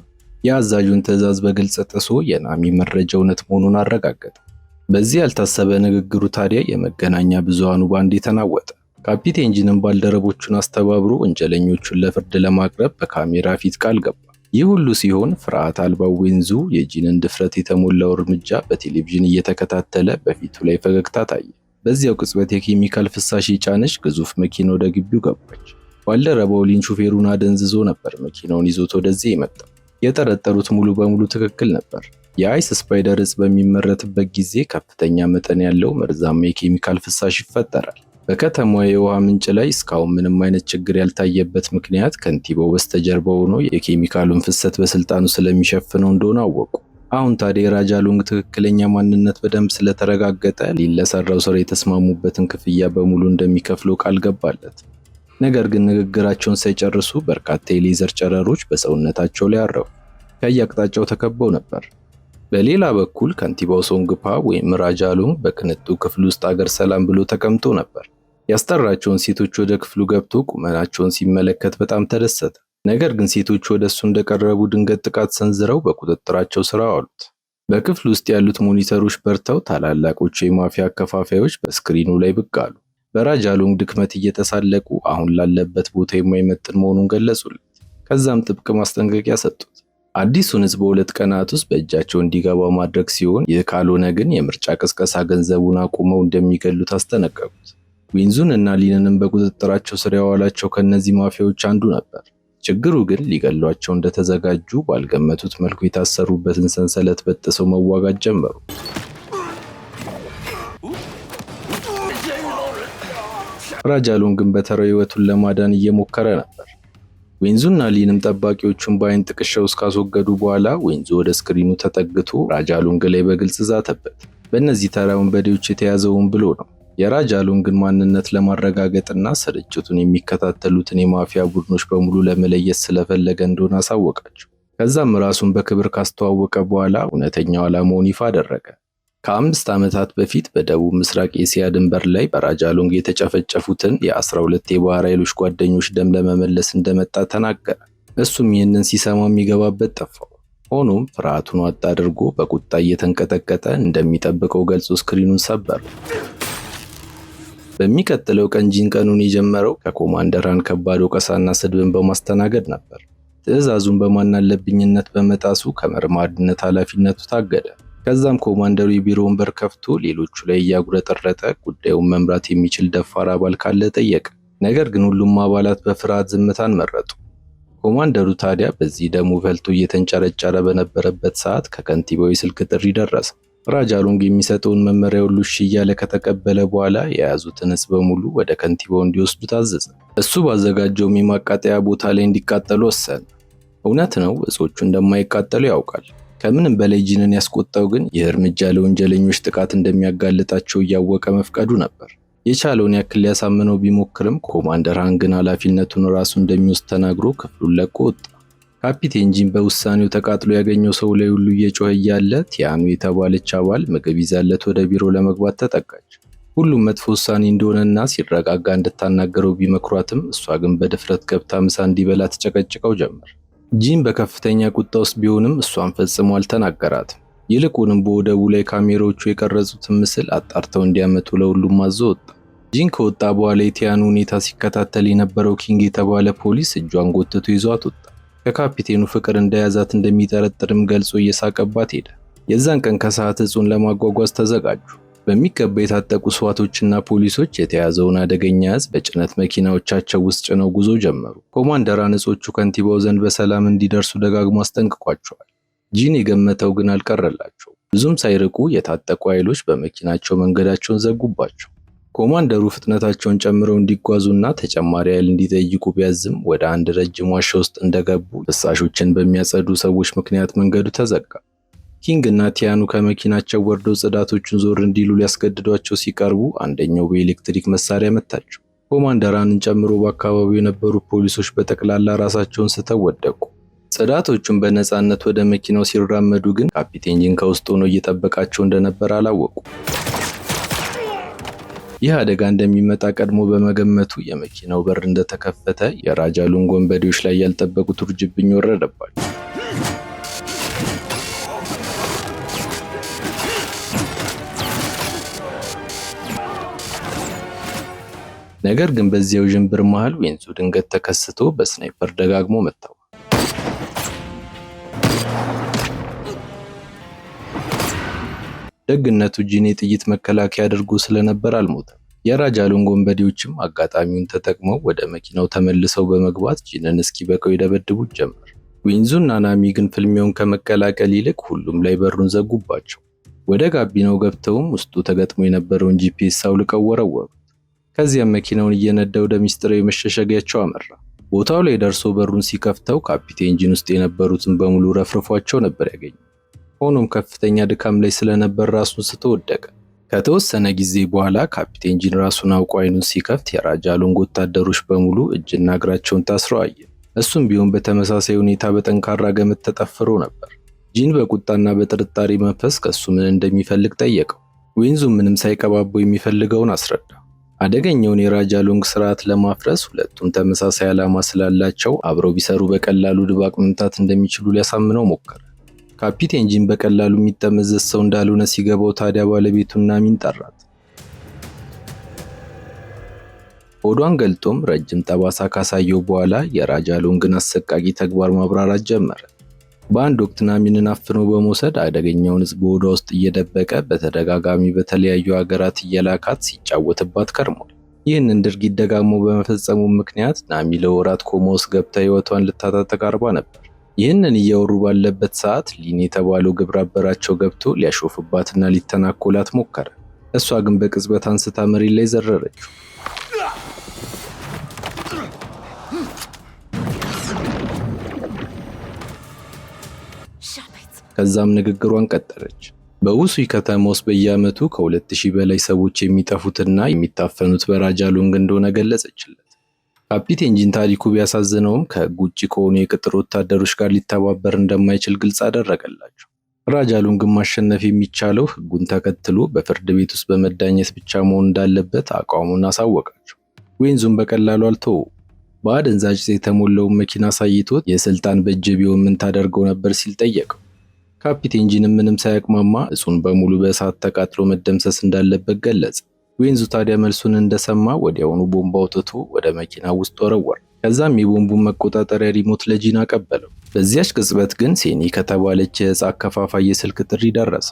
Speaker 1: የአዛዡን ትዕዛዝ በግልጽ ጥሶ የናሚ መረጃ እውነት መሆኑን አረጋገጠ። በዚህ ያልታሰበ ንግግሩ ታዲያ የመገናኛ ብዙሃኑ ባንዴ ተናወጠ። ካፒቴን ጂንም ባልደረቦቹን አስተባብሮ ወንጀለኞቹን ለፍርድ ለማቅረብ በካሜራ ፊት ቃል ገባ። ይህ ሁሉ ሲሆን ፍርሃት አልባው ዌንዙ የጂንን ድፍረት የተሞላው እርምጃ በቴሌቪዥን እየተከታተለ በፊቱ ላይ ፈገግታ ታየ። በዚያው ቅጽበት የኬሚካል ፍሳሽ የጫነች ግዙፍ መኪና ወደ ግቢው ገባች። ባልደረባው ሊን ሹፌሩን አደንዝዞ ነበር መኪናውን ይዞት ወደዚህ የመጣው። የጠረጠሩት ሙሉ በሙሉ ትክክል ነበር። የአይስ ስፓይደር ዕፅ በሚመረትበት ጊዜ ከፍተኛ መጠን ያለው መርዛማ የኬሚካል ፍሳሽ ይፈጠራል። በከተማዋ የውሃ ምንጭ ላይ እስካሁን ምንም አይነት ችግር ያልታየበት ምክንያት ከንቲባው በስተጀርባ ሆኖ የኬሚካሉን ፍሰት በስልጣኑ ስለሚሸፍነው እንደሆነ አወቁ። አሁን ታዲያ የራጃሉንግ ትክክለኛ ማንነት በደንብ ስለተረጋገጠ ሊን ለሰራው ስራ የተስማሙበትን ክፍያ በሙሉ እንደሚከፍለው ቃል ገባለት። ነገር ግን ንግግራቸውን ሳይጨርሱ በርካታ የሌዘር ጨረሮች በሰውነታቸው ላይ አረፉ። ከየአቅጣጫው ተከበው ነበር። በሌላ በኩል ከንቲባው ሶንግፓ ወይም ራጃሉንግ በቅንጡ ክፍል ውስጥ አገር ሰላም ብሎ ተቀምጦ ነበር። ያስጠራቸውን ሴቶች ወደ ክፍሉ ገብቶ ቁመናቸውን ሲመለከት በጣም ተደሰተ። ነገር ግን ሴቶቹ ወደ እሱ እንደቀረቡ ድንገት ጥቃት ሰንዝረው በቁጥጥራቸው ስር አዋሉት። በክፍሉ ውስጥ ያሉት ሞኒተሮች በርተው ታላላቆቹ የማፊያ አከፋፋዮች በስክሪኑ ላይ ብቅ አሉ። በራጃሉንግ ድክመት እየተሳለቁ አሁን ላለበት ቦታ የማይመጥን መሆኑን ገለጹለት። ከዛም ጥብቅ ማስጠንቀቂያ ሰጡት። አዲሱን ዕፅ በ2 ቀናት ውስጥ በእጃቸው እንዲገባ ማድረግ ሲሆን ይህ ካልሆነ ግን የምርጫ ቅስቀሳ ገንዘቡን አቁመው እንደሚገሉት አስጠነቀቁት። ዌንዙን እና ሊንንም በቁጥጥራቸው ስር ያዋላቸው ከነዚህ ማፊያዎች አንዱ ነበር። ችግሩ ግን ሊገሏቸው እንደተዘጋጁ ባልገመቱት መልኩ የታሰሩበትን ሰንሰለት በጥሰው መዋጋት ጀመሩ። ራጃሉንግ ግን በተራው ህይወቱን ለማዳን እየሞከረ ነበር። ዌንዙና ሊንም ጠባቂዎቹን በአይን ጥቅሻው እስካስወገዱ በኋላ ዌንዙ ወደ ስክሪኑ ተጠግቶ ራጃሉንግ ላይ በግልጽ ዛተበት። በእነዚህ ተራ ወንበዴዎች የተያዘውን ብሎ ነው። የራጃሉንግን ማንነት ለማረጋገጥና ስርጭቱን የሚከታተሉትን የማፊያ ቡድኖች በሙሉ ለመለየት ስለፈለገ እንደሆነ አሳወቃቸው። ከዛም ራሱን በክብር ካስተዋወቀ በኋላ እውነተኛው ዓላማውን ይፋ አደረገ። ከ5 ዓመታት በፊት በደቡብ ምስራቅ ኤሲያ ድንበር ላይ በራጃሉንግ የተጨፈጨፉትን የ12 የባህር ኃይሎች ጓደኞች ደም ለመመለስ እንደመጣ ተናገረ። እሱም ይህንን ሲሰማ የሚገባበት ጠፋው። ሆኖም ፍርሃቱን ዋጥ አድርጎ በቁጣ እየተንቀጠቀጠ እንደሚጠብቀው ገልጾ ስክሪኑን ሰበረ። በሚቀጥለው ቀን ጂን ቀኑን የጀመረው ከኮማንደር ሃን ከባድ ወቀሳና ስድብን በማስተናገድ ነበር። ትዕዛዙን በማናለብኝነት በመጣሱ ከመርማሪነት ኃላፊነቱ ታገደ። ከዛም ኮማንደሩ የቢሮውን በር ከፍቶ ሌሎቹ ላይ እያጉረጠረጠ ጉዳዩን መምራት የሚችል ደፋር አባል ካለ ጠየቀ። ነገር ግን ሁሉም አባላት በፍርሃት ዝምታን መረጡ። ኮማንደሩ ታዲያ በዚህ ደሙ ፈልቶ እየተንጨረጨረ በነበረበት ሰዓት ከከንቲባው የስልክ ጥሪ ደረሰ። ራጃሉንግ የሚሰጠውን መመሪያ ሁሉ እሺ እያለ ከተቀበለ በኋላ የያዙትን ዕፅ በሙሉ ወደ ከንቲባው እንዲወስዱ ታዘዘ። እሱ ባዘጋጀውም የማቃጠያ ቦታ ላይ እንዲቃጠሉ ወሰነ። እውነት ነው፣ ዕፆቹ እንደማይቃጠሉ ያውቃል። ከምንም በላይ ጂንን ያስቆጣው ግን ይህ እርምጃ ለወንጀለኞች ጥቃት እንደሚያጋልጣቸው እያወቀ መፍቀዱ ነበር። የቻለውን ያክል ሊያሳምነው ቢሞክርም ኮማንደር ሃን ግን ኃላፊነቱን ራሱ እንደሚወስድ ተናግሮ ክፍሉን ለቆ ወጣ። ካፒቴን ጂን በውሳኔው ተቃጥሎ ያገኘው ሰው ላይ ሁሉ እየጮኸ እያለ ቲያኑ የተባለች አባል ምግብ ይዛለት ወደ ቢሮ ለመግባት ተጠጋች። ሁሉም መጥፎ ውሳኔ እንደሆነና ሲረጋጋ እንድታናገረው ቢመክሯትም እሷ ግን በድፍረት ገብታ ምሳ እንዲበላ ተጨቀጭቀው ጀመር። ጂን በከፍተኛ ቁጣ ውስጥ ቢሆንም እሷን ፈጽሞ አልተናገራትም። ይልቁንም በወደቡ ላይ ካሜራዎቹ የቀረጹትን ምስል አጣርተው እንዲያመጡ ለሁሉም አዞ ወጣ። ጂን ከወጣ በኋላ የቲያኑ ሁኔታ ሲከታተል የነበረው ኪንግ የተባለ ፖሊስ እጇን ጎትቶ ይዟት ወጣ። ከካፒቴኑ ፍቅር እንደያዛት እንደሚጠረጥርም ገልጾ እየሳቀባት ሄደ። የዛን ቀን ከሰዓት ዕፁን ለማጓጓዝ ተዘጋጁ። በሚገባ የታጠቁ ስዋቶችና ፖሊሶች የተያዘውን አደገኛ ዕፅ በጭነት መኪናዎቻቸው ውስጥ ጭነው ጉዞ ጀመሩ። ኮማንደር ሃን ዕፆቹ ከንቲባው ዘንድ በሰላም እንዲደርሱ ደጋግሞ አስጠንቅቋቸዋል። ጂን የገመተው ግን አልቀረላቸው። ብዙም ሳይርቁ የታጠቁ ኃይሎች በመኪናቸው መንገዳቸውን ዘጉባቸው። ኮማንደሩ ፍጥነታቸውን ጨምረው እንዲጓዙና ተጨማሪ ኃይል እንዲጠይቁ ቢያዝም ወደ አንድ ረጅም ዋሻ ውስጥ እንደገቡ ፍሳሾችን በሚያጸዱ ሰዎች ምክንያት መንገዱ ተዘጋ። ኪንግ እና ቲያኑ ከመኪናቸው ወርደው ጽዳቶቹን ዞር እንዲሉ ሊያስገድዷቸው ሲቀርቡ አንደኛው በኤሌክትሪክ መሳሪያ መታቸው። ኮማንደር ሃንን ጨምሮ በአካባቢው የነበሩ ፖሊሶች በጠቅላላ ራሳቸውን ስተው ወደቁ። ጽዳቶቹን በነፃነት ወደ መኪናው ሲራመዱ ግን ካፒቴን ጂን ከውስጥ ሆኖ እየጠበቃቸው እንደነበር አላወቁ። ይህ አደጋ እንደሚመጣ ቀድሞ በመገመቱ የመኪናው በር እንደተከፈተ የራጃሉንግ ወንበዴዎች ላይ ያልጠበቁት ውርጅብኝ ወረደባቸው። ነገር ግን በዚያው ዥንብር መሃል ዌንዙ ድንገት ተከስቶ በስናይፐር ደጋግሞ መታው። ደግነቱ ጂን የጥይት መከላከያ አድርጎ ስለነበር አልሞተም። የራጃሉንግ ወንበዴዎችም አጋጣሚውን ተጠቅመው ወደ መኪናው ተመልሰው በመግባት ጂንን እስኪበቀው ይደበድቡት ጀመር። ዌንዙና ናሚ ግን ፍልሚያውን ከመቀላቀል ይልቅ ሁሉም ላይ በሩን ዘጉባቸው። ወደ ጋቢናው ገብተውም ውስጡ ተገጥሞ የነበረውን ጂፒኤስ አውልቀው ወረወሩት። ከዚያም መኪናውን እየነዳ ወደ ሚስጥራዊ መሸሸጊያቸው አመራ። ቦታው ላይ ደርሶ በሩን ሲከፍተው ካፒቴን ጂን ውስጥ የነበሩትን በሙሉ ረፍርፏቸው ነበር ያገኘው። ሆኖም ከፍተኛ ድካም ላይ ስለነበር ራሱን ስቶ ወደቀ። ከተወሰነ ጊዜ በኋላ ካፒቴን ጂን ራሱን አውቆ አይኑን ሲከፍት የራጃሉንግ ወታደሮች በሙሉ እጅና እግራቸውን ታስረው አየ። እሱም ቢሆን በተመሳሳይ ሁኔታ በጠንካራ ገመድ ተጠፍሮ ነበር። ጂን በቁጣና በጥርጣሬ መንፈስ ከሱ ምን እንደሚፈልግ ጠየቀው። ዌንዙ ምንም ሳይቀባበው የሚፈልገውን አስረዳ። አደገኛውን የራጃሉንግ ስርዓት ለማፍረስ ሁለቱም ተመሳሳይ ዓላማ ስላላቸው አብረው ቢሰሩ በቀላሉ ድባቅ መምታት እንደሚችሉ ሊያሳምነው ሞከረ። ካፒቴን ጂን በቀላሉ የሚጠመዘዝ ሰው እንዳልሆነ ሲገባው ታዲያ ባለቤቱን ናሚን ጠራት። ሆዷን ገልጦም ረጅም ጠባሳ ካሳየው በኋላ የራጃሉንግን አሰቃቂ ተግባር ማብራራት ጀመረ። በአንድ ወቅት ናሚንን አፍኖ በመውሰድ አደገኛውን ዕፅ በሆዷ ውስጥ እየደበቀ በተደጋጋሚ በተለያዩ ሀገራት እየላካት ሲጫወትባት ከርሟል። ይህንን ድርጊት ደጋግሞ በመፈጸሙ ምክንያት ናሚ ለወራት ኮማ ውስጥ ገብታ ሕይወቷን ልታጣ ተቃርባ ነበር። ይህንን እያወሩ ባለበት ሰዓት ሊን የተባለው ግብረ አበራቸው ገብቶ ሊያሾፍባትና ሊተናኮላት ሞከረ። እሷ ግን በቅጽበት አንስታ መሬት ላይ ዘረረችው። ከዛም ንግግሯን ቀጠለች። በውሱይ ከተማ ውስጥ በየዓመቱ ከ2000 በላይ ሰዎች የሚጠፉትና የሚታፈኑት በራጃሎንግ እንደሆነ ገለጸችለት። ካፒቴን ጂን ታሪኩ ቢያሳዝነውም ከህግ ውጭ ከሆኑ የቅጥር ወታደሮች ጋር ሊተባበር እንደማይችል ግልጽ አደረገላቸው። ራጃሎንግን ማሸነፍ የሚቻለው ህጉን ተከትሎ በፍርድ ቤት ውስጥ በመዳኘት ብቻ መሆን እንዳለበት አቋሙን አሳወቃቸው። ዌንዙን በቀላሉ አልተወውም። በአደንዛዥ ዕፅ የተሞላውን መኪና አሳይቶት የስልጣን በእጅ ቢሆን ምን ታደርገው ነበር ሲል ጠየቀው። ካፒቴን ጂንም ምንም ሳያቅማማ እጹን በሙሉ በእሳት ተቃጥሎ መደምሰስ እንዳለበት ገለጸ። ዌንዙ ታዲያ መልሱን እንደሰማ ወዲያውኑ ቦምብ አውጥቶ ወደ መኪና ውስጥ ወረወረ። ከዛም የቦምቡን መቆጣጠሪያ ሪሞት ለጂን አቀበለው። በዚያች ቅጽበት ግን ሴኒ ከተባለች የዕፅ አከፋፋይ የስልክ ጥሪ ደረሰ።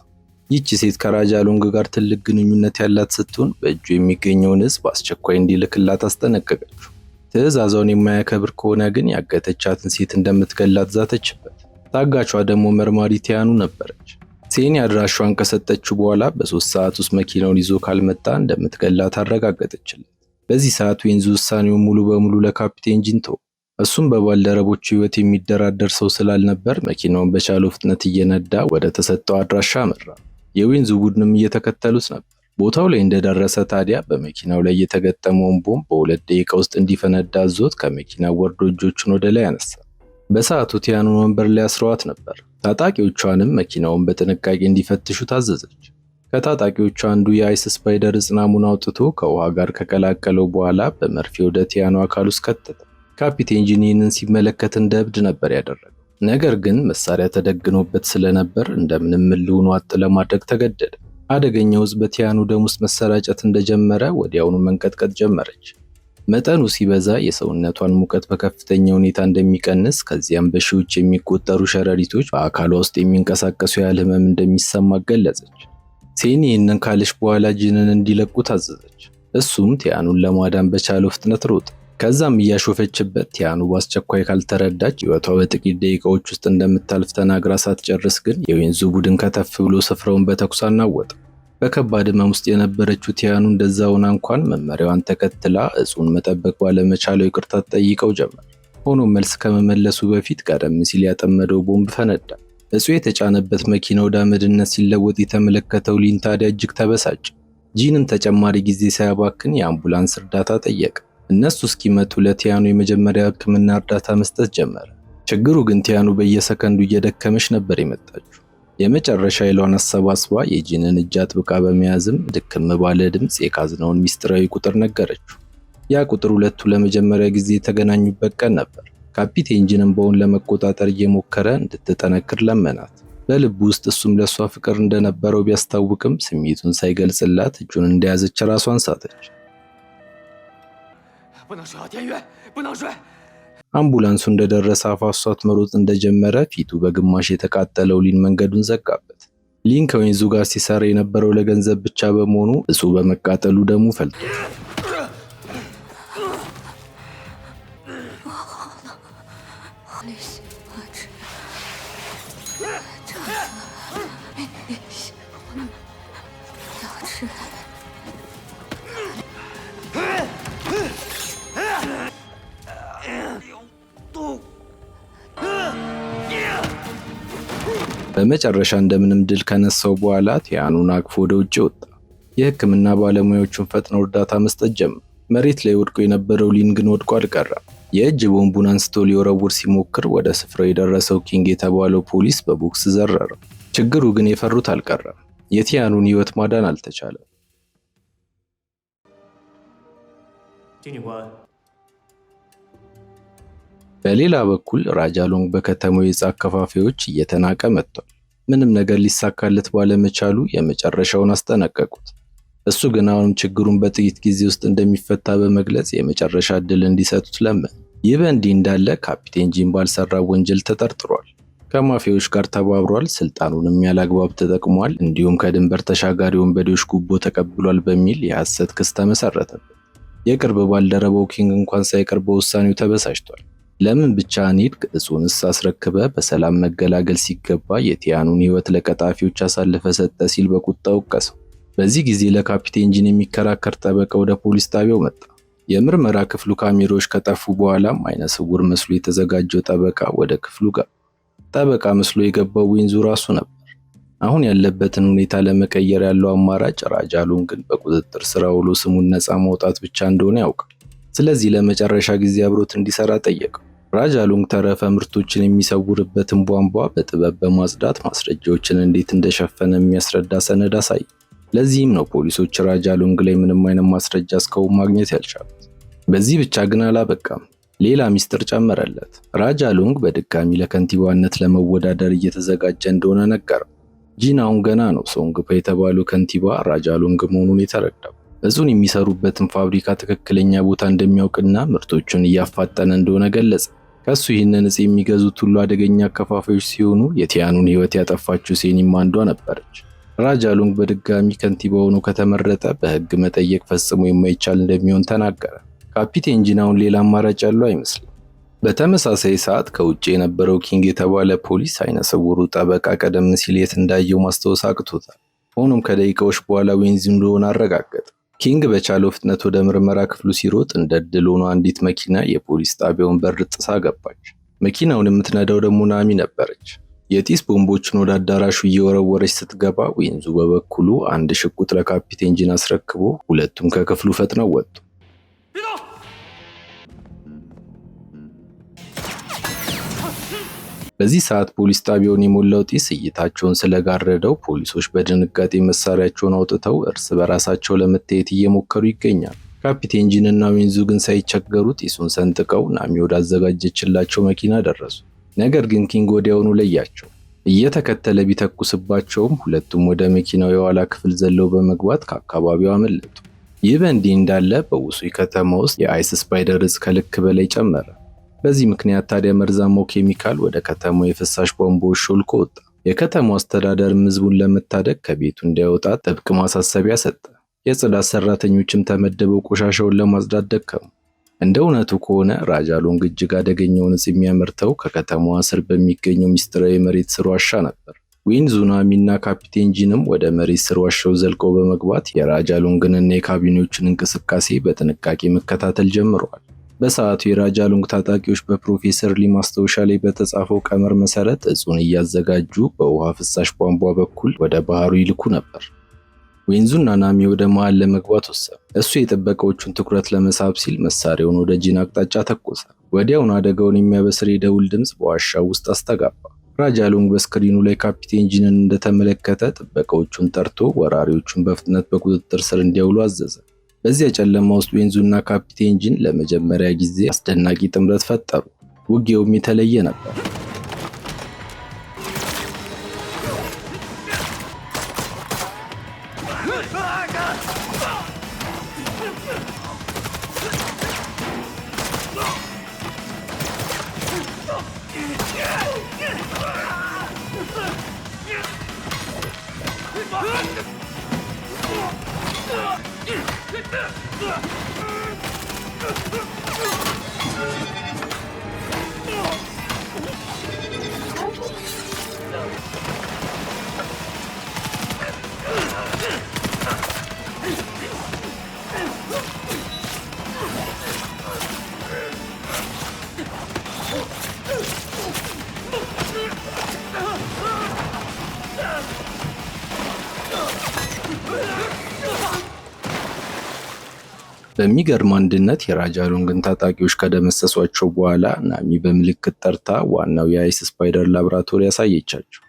Speaker 1: ይህች ሴት ከራጃሎንግ ጋር ትልቅ ግንኙነት ያላት ስትሆን በእጁ የሚገኘውን ዕፅ በአስቸኳይ እንዲልክላት አስጠነቀቀችው። ትዕዛዟን የማያከብር ከሆነ ግን ያገተቻትን ሴት እንደምትገላት ዛተችበት። ታጋቿ ደግሞ መርማሪ ቲያኑ ነበረች። ሴኒ አድራሿን ከሰጠችው በኋላ በ3 ሰዓት ውስጥ መኪናውን ይዞ ካልመጣ እንደምትገላት አረጋገጠችለት። በዚህ ሰዓት ዌንዙ ውሳኔውን ሙሉ በሙሉ ለካፒቴን ጂን ተወው። እሱም በባልደረቦቹ ሕይወት የሚደራደር ሰው ስላልነበር መኪናውን በቻለው ፍጥነት እየነዳ ወደ ተሰጠው አድራሻ አመራ። የዌንዙ ቡድንም እየተከተሉት ነበር። ቦታው ላይ እንደደረሰ ታዲያ በመኪናው ላይ የተገጠመውን ቦምብ በ2 ደቂቃ ውስጥ እንዲፈነዳ አዞት ከመኪናው ወርዶ እጆቹን ወደ ላይ አነሳ። በሰዓቱ ቲያኑን ወንበር ላይ አስረዋት ነበር። ታጣቂዎቿንም መኪናውን በጥንቃቄ እንዲፈትሹ ታዘዘች። ከታጣቂዎቹ አንዱ የአይስ ስፓይደር ዕፅ ናሙና አውጥቶ ከውሃ ጋር ከቀላቀለው በኋላ በመርፌ ወደ ቲያኑ አካል ውስጥ ከተተ። ካፒቴን ጂን ይህንን ሲመለከት እንደ እብድ ነበር ያደረገው። ነገር ግን መሳሪያ ተደግኖበት ስለነበር እንደምንም እልውን ዋጥ ለማድረግ ተገደደ። አደገኛው ዕፅ በቲያኑ ደም ውስጥ መሰራጨት እንደጀመረ ወዲያውኑ መንቀጥቀጥ ጀመረች። መጠኑ ሲበዛ የሰውነቷን ሙቀት በከፍተኛ ሁኔታ እንደሚቀንስ፣ ከዚያም በሺዎች የሚቆጠሩ ሸረሪቶች በአካሏ ውስጥ የሚንቀሳቀሱ ያህል ህመም እንደሚሰማ ገለጸች። ሴኒ ይህንን ካለች በኋላ ጂንን እንዲለቁ ታዘዘች። እሱም ቲያኑን ለማዳን በቻለው ፍጥነት ሮጠ። ከዛም እያሾፈችበት ቲያኑ በአስቸኳይ ካልተረዳች ሕይወቷ በጥቂት ደቂቃዎች ውስጥ እንደምታልፍ ተናግራ ሳትጨርስ ግን የዌንዙ ቡድን ከተፍ ብሎ ስፍራውን በተኩስ አናወጠ። በከባድ ህመም ውስጥ የነበረችው ቲያኑ እንደዛ ሆና እንኳን መመሪያዋን ተከትላ ዕፁን መጠበቅ ባለመቻለው ይቅርታ ጠይቀው ጀመር። ሆኖም መልስ ከመመለሱ በፊት ቀደም ሲል ያጠመደው ቦምብ ፈነዳ። ዕፁ የተጫነበት መኪና ወደ አመድነት ሲለወጥ የተመለከተው ሊን ታዲያ እጅግ ተበሳጨ። ጂንም ተጨማሪ ጊዜ ሳያባክን የአምቡላንስ እርዳታ ጠየቀ። እነሱ እስኪመጡ ለቲያኑ የመጀመሪያ ሕክምና እርዳታ መስጠት ጀመረ። ችግሩ ግን ቲያኑ በየሰከንዱ እየደከመች ነበር የመጣችው። የመጨረሻ ኃይሏን አሰባስባ የጂንን እጅ አጥብቃ በመያዝም ድክም ባለ ድምፅ የካዝናውን ሚስጥራዊ ቁጥር ነገረችው። ያ ቁጥር ሁለቱ ለመጀመሪያ ጊዜ የተገናኙበት ቀን ነበር። ካፒቴን ጂን እንባውን ለመቆጣጠር እየሞከረ እንድትጠነክር ለመናት። በልቡ ውስጥ እሱም ለሷ ፍቅር እንደነበረው ቢያስታውቅም ስሜቱን ሳይገልጽላት እጁን እንደያዘች ራሷን ሳተች። አምቡላንሱ እንደደረሰ አፋሷት መሮጥ እንደጀመረ ፊቱ በግማሽ የተቃጠለው ሊን መንገዱን ዘጋበት። ሊን ከዌንዙ ጋር ሲሰራ የነበረው ለገንዘብ ብቻ በመሆኑ እሱ በመቃጠሉ ደሙ ፈልቷል። በመጨረሻ እንደምንም ድል ከነሳው በኋላ ቲያኑን አቅፎ ወደ ውጭ ወጣ። የሕክምና ባለሙያዎቹን ፈጥነው እርዳታ መስጠት ጀመሩ። መሬት ላይ ወድቆ የነበረው ሊን ግን ወድቆ አልቀረም። የእጅ ቦምቡን አንስቶ ሊወረውር ሲሞክር ወደ ስፍራው የደረሰው ኪንግ የተባለው ፖሊስ በቦክስ ዘረረው። ችግሩ ግን የፈሩት አልቀረም። የቲያኑን ሕይወት ማዳን አልተቻለም። በሌላ በኩል ራጃሎንግ በከተማው የዕፅ አከፋፋዮች እየተናቀ መጥቷል። ምንም ነገር ሊሳካለት ባለመቻሉ የመጨረሻውን አስጠነቀቁት። እሱ ግን አሁንም ችግሩን በጥቂት ጊዜ ውስጥ እንደሚፈታ በመግለጽ የመጨረሻ ዕድል እንዲሰጡት ለመነ። ይህ በእንዲህ እንዳለ ካፒቴን ጂን ባልሰራው ወንጀል ተጠርጥሯል። ከማፊያዎች ጋር ተባብሯል፣ ስልጣኑንም ያላግባብ ተጠቅሟል፣ እንዲሁም ከድንበር ተሻጋሪ ወንበዴዎች ጉቦ ተቀብሏል በሚል የሐሰት ክስ ተመሰረተበት። የቅርብ ባልደረባው ኪንግ እንኳን ሳይቀር በውሳኔው ተበሳጭቷል። ለምን ብቻ ሄድክ? ዕፁንስ አስረክበ በሰላም መገላገል ሲገባ የቲያኑን ሕይወት ለቀጣፊዎች አሳልፈ ሰጠ ሲል በቁጣ ወቀሰው። በዚህ ጊዜ ለካፒቴን ጂን የሚከራከር ጠበቃ ወደ ፖሊስ ጣቢያው መጣ። የምርመራ ክፍሉ ካሜራዎች ከጠፉ በኋላም አይነ ስውር መስሎ የተዘጋጀው ጠበቃ ወደ ክፍሉ ጋር ጠበቃ መስሎ የገባው ዌንዙ ራሱ ነበር። አሁን ያለበትን ሁኔታ ለመቀየር ያለው አማራጭ ራጃሉንግን በቁጥጥር ስር ውሎ ስሙን ነፃ ማውጣት ብቻ እንደሆነ ያውቃል። ስለዚህ ለመጨረሻ ጊዜ አብሮት እንዲሰራ ጠየቀው። ራጃሉንግ ተረፈ ምርቶችን የሚሰውርበትን ቧንቧ በጥበብ በማጽዳት ማስረጃዎችን እንዴት እንደሸፈነ የሚያስረዳ ሰነድ አሳየ። ለዚህም ነው ፖሊሶች ራጃሉንግ ላይ ምንም አይነት ማስረጃ እስካሁን ማግኘት ያልቻሉት። በዚህ ብቻ ግን አላበቃም። ሌላ ሚስጥር ጨመረለት። ራጃሉንግ በድጋሚ ለከንቲባነት ለመወዳደር እየተዘጋጀ እንደሆነ ነገረው። ጂን አሁን ገና ነው ሶንግፓ የተባለው ከንቲባ ራጃሉንግ መሆኑን የተረዳው። እጹን የሚሰሩበትን ፋብሪካ ትክክለኛ ቦታ እንደሚያውቅና ምርቶቹን እያፋጠነ እንደሆነ ገለጸ። ከሱ ይህንን እጽ የሚገዙት ሁሉ አደገኛ አከፋፋዮች ሲሆኑ የቲያኑን ሕይወት ያጠፋችው ሴኒም አንዷ ነበረች። ራጃሉንግ በድጋሚ ከንቲባ ሆኖ ከተመረጠ በሕግ መጠየቅ ፈጽሞ የማይቻል እንደሚሆን ተናገረ። ካፒቴን ጂን አሁን ሌላ አማራጭ ያለው አይመስልም። በተመሳሳይ ሰዓት ከውጭ የነበረው ኪንግ የተባለ ፖሊስ አይነ ስውሩ ጠበቃ ቀደም ሲል የት እንዳየው ማስታወስ አቅቶታል። ሆኖም ከደቂቃዎች በኋላ ዌንዙ እንደሆነ አረጋገጠ። ኪንግ በቻለው ፍጥነት ወደ ምርመራ ክፍሉ ሲሮጥ እንደ ዕድል ሆኖ አንዲት መኪና የፖሊስ ጣቢያውን በር ጥሳ ገባች። መኪናውን የምትነዳው ደግሞ ናሚ ነበረች። የጢስ ቦምቦችን ወደ አዳራሹ እየወረወረች ስትገባ ዌንዙ በበኩሉ አንድ ሽጉጥ ለካፒቴን ጂን አስረክቦ ሁለቱም ከክፍሉ ፈጥነው ወጡ። በዚህ ሰዓት ፖሊስ ጣቢያውን የሞላው ጢስ እይታቸውን ስለጋረደው ፖሊሶች በድንጋጤ መሳሪያቸውን አውጥተው እርስ በራሳቸው ለመታየት እየሞከሩ ይገኛሉ። ካፒቴን ጂን እና ዌንዙ ግን ሳይቸገሩ ጢሱን ሰንጥቀው ናሚ ወዳዘጋጀችላቸው መኪና ደረሱ። ነገር ግን ኪንግ ወዲያውኑ ለያቸው። እየተከተለ ቢተኩስባቸውም ሁለቱም ወደ መኪናው የኋላ ክፍል ዘለው በመግባት ከአካባቢው አመለጡ። ይህ በእንዲህ እንዳለ በውሱይ ከተማ ውስጥ የአይስ ስፓይደር እጽ ከልክ በላይ ጨመረ። በዚህ ምክንያት ታዲያ መርዛማው ኬሚካል ወደ ከተማው የፍሳሽ ቧንቧዎች ሾልኮ ወጣ። የከተማው አስተዳደርም ህዝቡን ለመታደግ ከቤቱ እንዳይወጣ ጥብቅ ማሳሰቢያ ሰጠ። የጽዳት ሰራተኞችም ተመድበው ቆሻሻውን ለማጽዳት ደከሙ። እንደ እውነቱ ከሆነ ራጃሉንግ እጅግ አደገኛውን እጽ የሚያመርተው ከከተማዋ ስር በሚገኘው ሚስጥራዊ የመሬት ስር ዋሻ ነበር። ዌንዙ፣ ናሚና ካፒቴን ጂንም ወደ መሬት ስር ዋሻው ዘልቀው በመግባት የራጃሉንግንና የካቢኔዎችን እንቅስቃሴ በጥንቃቄ መከታተል ጀምረዋል። በሰዓቱ የራጃሉንግ ታጣቂዎች በፕሮፌሰር ሊ ማስታወሻ ላይ በተጻፈው ቀመር መሰረት እጹን እያዘጋጁ በውሃ ፍሳሽ ቧንቧ በኩል ወደ ባህሩ ይልኩ ነበር። ዌንዙና ናሚ ወደ መሃል ለመግባት ወሰኑ። እሱ የጥበቃዎቹን ትኩረት ለመሳብ ሲል መሳሪያውን ወደ ጂን አቅጣጫ ተኮሰ። ወዲያውኑ አደጋውን የሚያበስር የደውል ድምፅ በዋሻው ውስጥ አስተጋባ። ራጃሉንግ በስክሪኑ ላይ ካፒቴን ጂንን እንደተመለከተ ጥበቃዎቹን ጠርቶ ወራሪዎቹን በፍጥነት በቁጥጥር ስር እንዲያውሉ አዘዘ። በዚያ ጨለማ ውስጥ ዌንዙና ካፒቴን ጂን ለመጀመሪያ ጊዜ አስደናቂ ጥምረት ፈጠሩ። ውጊያውም የተለየ ነበር። በሚገርም አንድነት የራጃሉንግን ታጣቂዎች ከደመሰሷቸው በኋላ ናሚ በምልክት ጠርታ ዋናው የአይስ ስፓይደር ላብራቶሪ ያሳየቻቸው።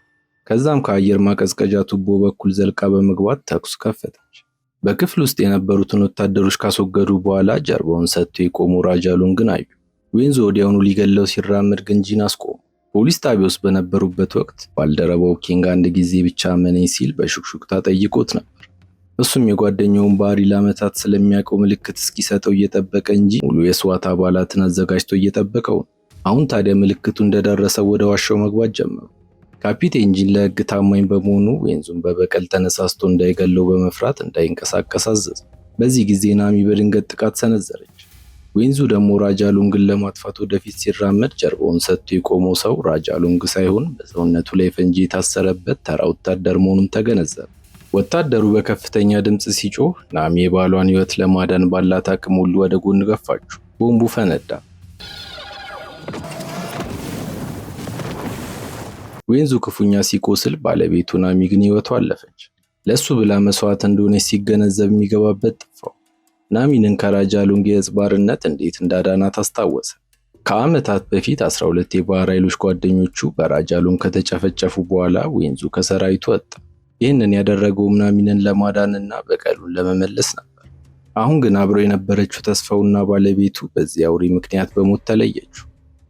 Speaker 1: ከዛም ከአየር ማቀዝቀዣ ቱቦ በኩል ዘልቃ በመግባት ተኩስ ከፈተች። በክፍል ውስጥ የነበሩትን ወታደሮች ካስወገዱ በኋላ ጀርባውን ሰጥቶ የቆሙ ራጃሉንግን አዩ። ዌንዙ ወዲያውኑ ሊገለው ሲራመድ ግን ጂን አስቆሙ። ፖሊስ ጣቢያ ውስጥ በነበሩበት ወቅት ባልደረባው ኪንግ አንድ ጊዜ ብቻ መነኝ ሲል በሹክሹክታ ጠይቆት ነበር። እሱም የጓደኛውን ባህሪ ለዓመታት ስለሚያውቀው ምልክት እስኪሰጠው እየጠበቀ እንጂ ሙሉ የስዋት አባላትን አዘጋጅቶ እየጠበቀው ነው። አሁን ታዲያ ምልክቱ እንደደረሰው ወደ ዋሻው መግባት ጀመሩ። ካፒቴን ጂን ለሕግ ታማኝ በመሆኑ ዌንዙን በበቀል ተነሳስቶ እንዳይገለው በመፍራት እንዳይንቀሳቀስ አዘዘ። በዚህ ጊዜ ናሚ በድንገት ጥቃት ሰነዘረች። ዌንዙ ደግሞ ራጃሉንግን ለማጥፋት ወደፊት ሲራመድ ጀርባውን ሰጥቶ የቆመው ሰው ራጃሉንግ ሳይሆን በሰውነቱ ላይ ፈንጂ የታሰረበት ተራ ወታደር መሆኑን ተገነዘበ። ወታደሩ በከፍተኛ ድምፅ ሲጮህ ናሚ የባሏን ሕይወት ለማዳን ባላት አቅም ሁሉ ወደ ጎን ገፋችው። ቦምቡ ፈነዳ። ዌንዙ ክፉኛ ሲቆስል ባለቤቱ ናሚ ግን ሕይወቷ አለፈች። ለሱ ብላ መስዋዕት እንደሆነች ሲገነዘብ የሚገባበት ጠፋው። ናሚንን ከራጃ ሎንግ የዕፅ ባርነት እንዴት እንዳዳናት አስታወሰ። ከዓመታት በፊት 12 የባህር ኃይሎች ጓደኞቹ በራጃ ሎንግ ከተጨፈጨፉ በኋላ ዌንዙ ከሰራዊቱ ወጣ። ይህንን ያደረገውም ናሚንን ለማዳንና በቀሉን ለመመለስ ነበር። አሁን ግን አብሮ የነበረችው ተስፋውና ባለቤቱ በዚህ አውሬ ምክንያት በሞት ተለየችው።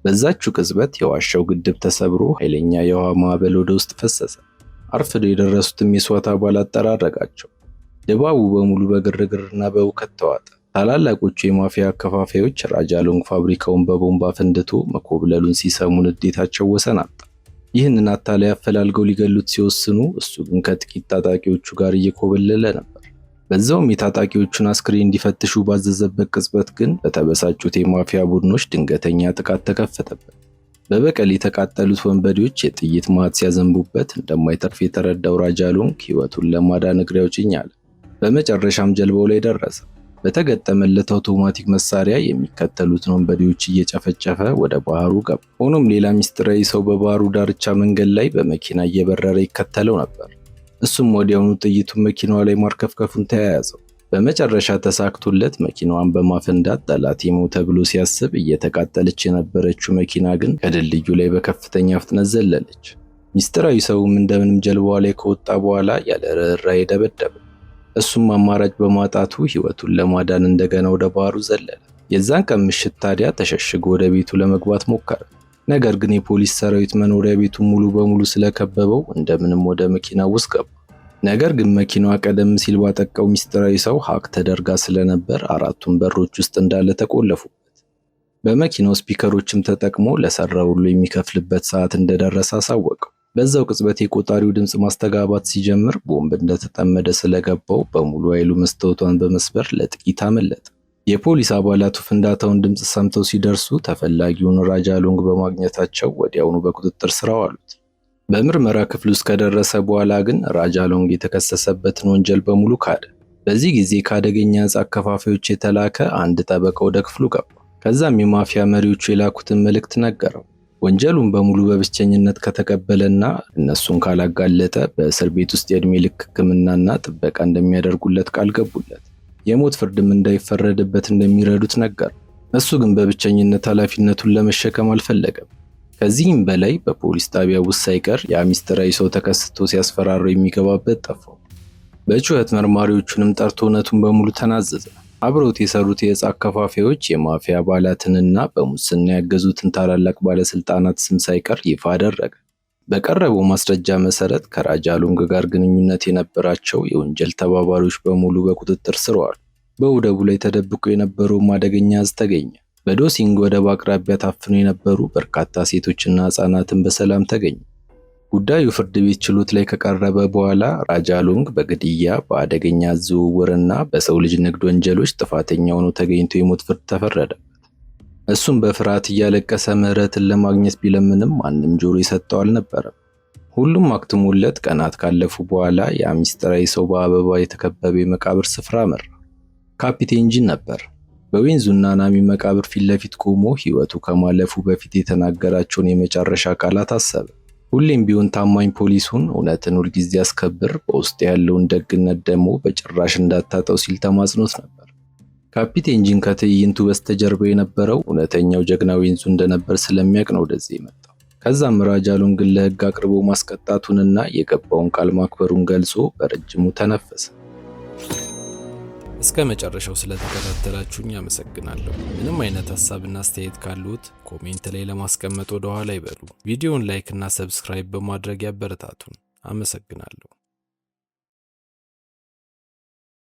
Speaker 1: በዛችው ቅጽበት የዋሻው ግድብ ተሰብሮ ኃይለኛ የውሃ ማዕበል ወደ ውስጥ ፈሰሰ። አርፍደው የደረሱትም የስዋት አባላት ጠራረጋቸው። ድባቡ በሙሉ በግርግርና በውከት ተዋጠ። ታላላቆቹ የማፊያ አከፋፋዮች ራጃ ሎንግ ፋብሪካውን በቦምብ አፈንድቶ መኮብለሉን ሲሰሙ ንዴታቸው ወሰን አጣ። ይህንን አታላይ አፈላልገው ሊገሉት ሲወስኑ፣ እሱ ግን ከጥቂት ታጣቂዎቹ ጋር እየኮበለለ ነበር። በዛውም የታጣቂዎቹን አስክሬን እንዲፈትሹ ባዘዘበት ቅጽበት ግን በተበሳጩት የማፊያ ቡድኖች ድንገተኛ ጥቃት ተከፈተበት። በበቀል የተቃጠሉት ወንበዴዎች የጥይት ማት ሲያዘንቡበት እንደማይተርፍ የተረዳው ራጃ ሎንግ ሕይወቱን ለማዳን እግሬ አውጭኝ አለ። በመጨረሻም ጀልባው ላይ ደረሰ። በተገጠመለት አውቶማቲክ መሳሪያ የሚከተሉትን ወንበዴዎች እየጨፈጨፈ ወደ ባህሩ ገባ። ሆኖም ሌላ ሚስጥራዊ ሰው በባህሩ ዳርቻ መንገድ ላይ በመኪና እየበረረ ይከተለው ነበር። እሱም ወዲያውኑ ጥይቱን መኪናዋ ላይ ማርከፍከፉን ተያያዘው። በመጨረሻ ተሳክቶለት መኪናዋን በማፈንዳት ጠላት ሞተ ብሎ ሲያስብ እየተቃጠለች የነበረችው መኪና ግን ከድልድዩ ላይ በከፍተኛ ፍጥነት ዘለለች። ሚስጥራዊ ሰውም እንደምንም ጀልባዋ ላይ ከወጣ በኋላ ያለ ርኅራኄ ደበደበ። እሱም አማራጭ በማጣቱ ሕይወቱን ለማዳን እንደገና ወደ ባህሩ ዘለለ። የዛን ቀን ምሽት ታዲያ ተሸሽጎ ወደ ቤቱ ለመግባት ሞከረ። ነገር ግን የፖሊስ ሰራዊት መኖሪያ ቤቱን ሙሉ በሙሉ ስለከበበው እንደምንም ወደ መኪናው ውስጥ ገባ። ነገር ግን መኪናዋ ቀደም ሲል ባጠቃው ሚስጥራዊ ሰው ሀክ ተደርጋ ስለነበር አራቱም በሮች ውስጥ እንዳለ ተቆለፉበት። በመኪናው ስፒከሮችም ተጠቅሞ ለሰራው ሁሉ የሚከፍልበት ሰዓት እንደደረሰ አሳወቀው። በዛው ቅጽበት የቆጣሪው ድምጽ ማስተጋባት ሲጀምር ቦምብ እንደተጠመደ ስለገባው በሙሉ ኃይሉ መስታወቷን በመስበር ለጥቂት አመለጠ። የፖሊስ አባላቱ ፍንዳታውን ድምጽ ሰምተው ሲደርሱ ተፈላጊውን ራጃ ሎንግ በማግኘታቸው ወዲያውኑ በቁጥጥር ስር አዋሉት። በምርመራ ክፍል ውስጥ ከደረሰ በኋላ ግን ራጃ ሎንግ የተከሰሰበትን ወንጀል በሙሉ ካደ። በዚህ ጊዜ ከአደገኛ ዕፅ አከፋፋዮች የተላከ አንድ ጠበቃ ወደ ክፍሉ ገባ። ከዛም የማፊያ መሪዎቹ የላኩትን መልእክት ነገረው። ወንጀሉን በሙሉ በብቸኝነት ከተቀበለና እነሱን ካላጋለጠ በእስር ቤት ውስጥ የዕድሜ ልክ ሕክምናና ጥበቃ እንደሚያደርጉለት ቃል ገቡለት። የሞት ፍርድም እንዳይፈረድበት እንደሚረዱት ነገር። እሱ ግን በብቸኝነት ኃላፊነቱን ለመሸከም አልፈለገም። ከዚህም በላይ በፖሊስ ጣቢያ ውስጥ ሳይቀር ያ ሚስጥራዊ ሰው ተከስቶ ሲያስፈራረው የሚገባበት ጠፋው። በጩኸት መርማሪዎቹንም ጠርቶ እውነቱን በሙሉ ተናዘዘ። አብረውት የሰሩት የዕፅ አከፋፋዮች የማፊያ አባላትንና በሙስና ያገዙትን ታላላቅ ባለስልጣናት ስም ሳይቀር ይፋ አደረገ። በቀረበው ማስረጃ መሰረት ከራጃ ሎንግ ጋር ግንኙነት የነበራቸው የወንጀል ተባባሪዎች በሙሉ በቁጥጥር ስር ዋሉ። በወደቡ ላይ ተደብቆ የነበረውም አደገኛ ዕፅ ተገኘ። በዶሲንግ ወደብ አቅራቢያ ታፍነው የነበሩ በርካታ ሴቶችና ሕፃናትን በሰላም ተገኙ። ጉዳዩ ፍርድ ቤት ችሎት ላይ ከቀረበ በኋላ ራጃ ሎንግ በግድያ፣ በአደገኛ ዕፅ ዝውውርና በሰው ልጅ ንግድ ወንጀሎች ጥፋተኛ ሆኖ ተገኝቶ የሞት ፍርድ ተፈረደበት። እሱም በፍርሃት እያለቀሰ ምህረትን ለማግኘት ቢለምንም ማንም ጆሮ የሰጠው አልነበረም። ሁሉም አክትሞለት ቀናት ካለፉ በኋላ ያ ሚስጥራዊ ሰው በአበባ የተከበበ የመቃብር ስፍራ አመራ። ካፒቴን ጂን ነበር። በዌንዙና ናሚ መቃብር ፊት ለፊት ቆሞ ሕይወቱ ከማለፉ በፊት የተናገራቸውን የመጨረሻ ቃላት አሰበ። ሁሌም ቢሆን ታማኝ ፖሊሱን፣ እውነትን ሁልጊዜ ያስከብር፣ በውስጥ ያለውን ደግነት ደግሞ በጭራሽ እንዳታጠው ሲል ተማጽኖት ነበር። ካፒቴን ጂን ከትዕይንቱ በስተጀርባ የነበረው እውነተኛው ጀግና ዌንዙ እንደነበር ስለሚያውቅ ነው ወደዚህ የመጣው። ከዛም ራጃ ሎንግን ለሕግ አቅርቦ ማስቀጣቱንና የገባውን ቃል ማክበሩን ገልጾ በረጅሙ ተነፈሰ። እስከ መጨረሻው ስለተከታተላችሁኝ አመሰግናለሁ። ምንም አይነት ሐሳብና አስተያየት ካሉት ኮሜንት ላይ ለማስቀመጥ ወደ ኋላ ይበሉ። ቪዲዮውን ላይክ እና ሰብስክራይብ በማድረግ ያበረታቱን። አመሰግናለሁ።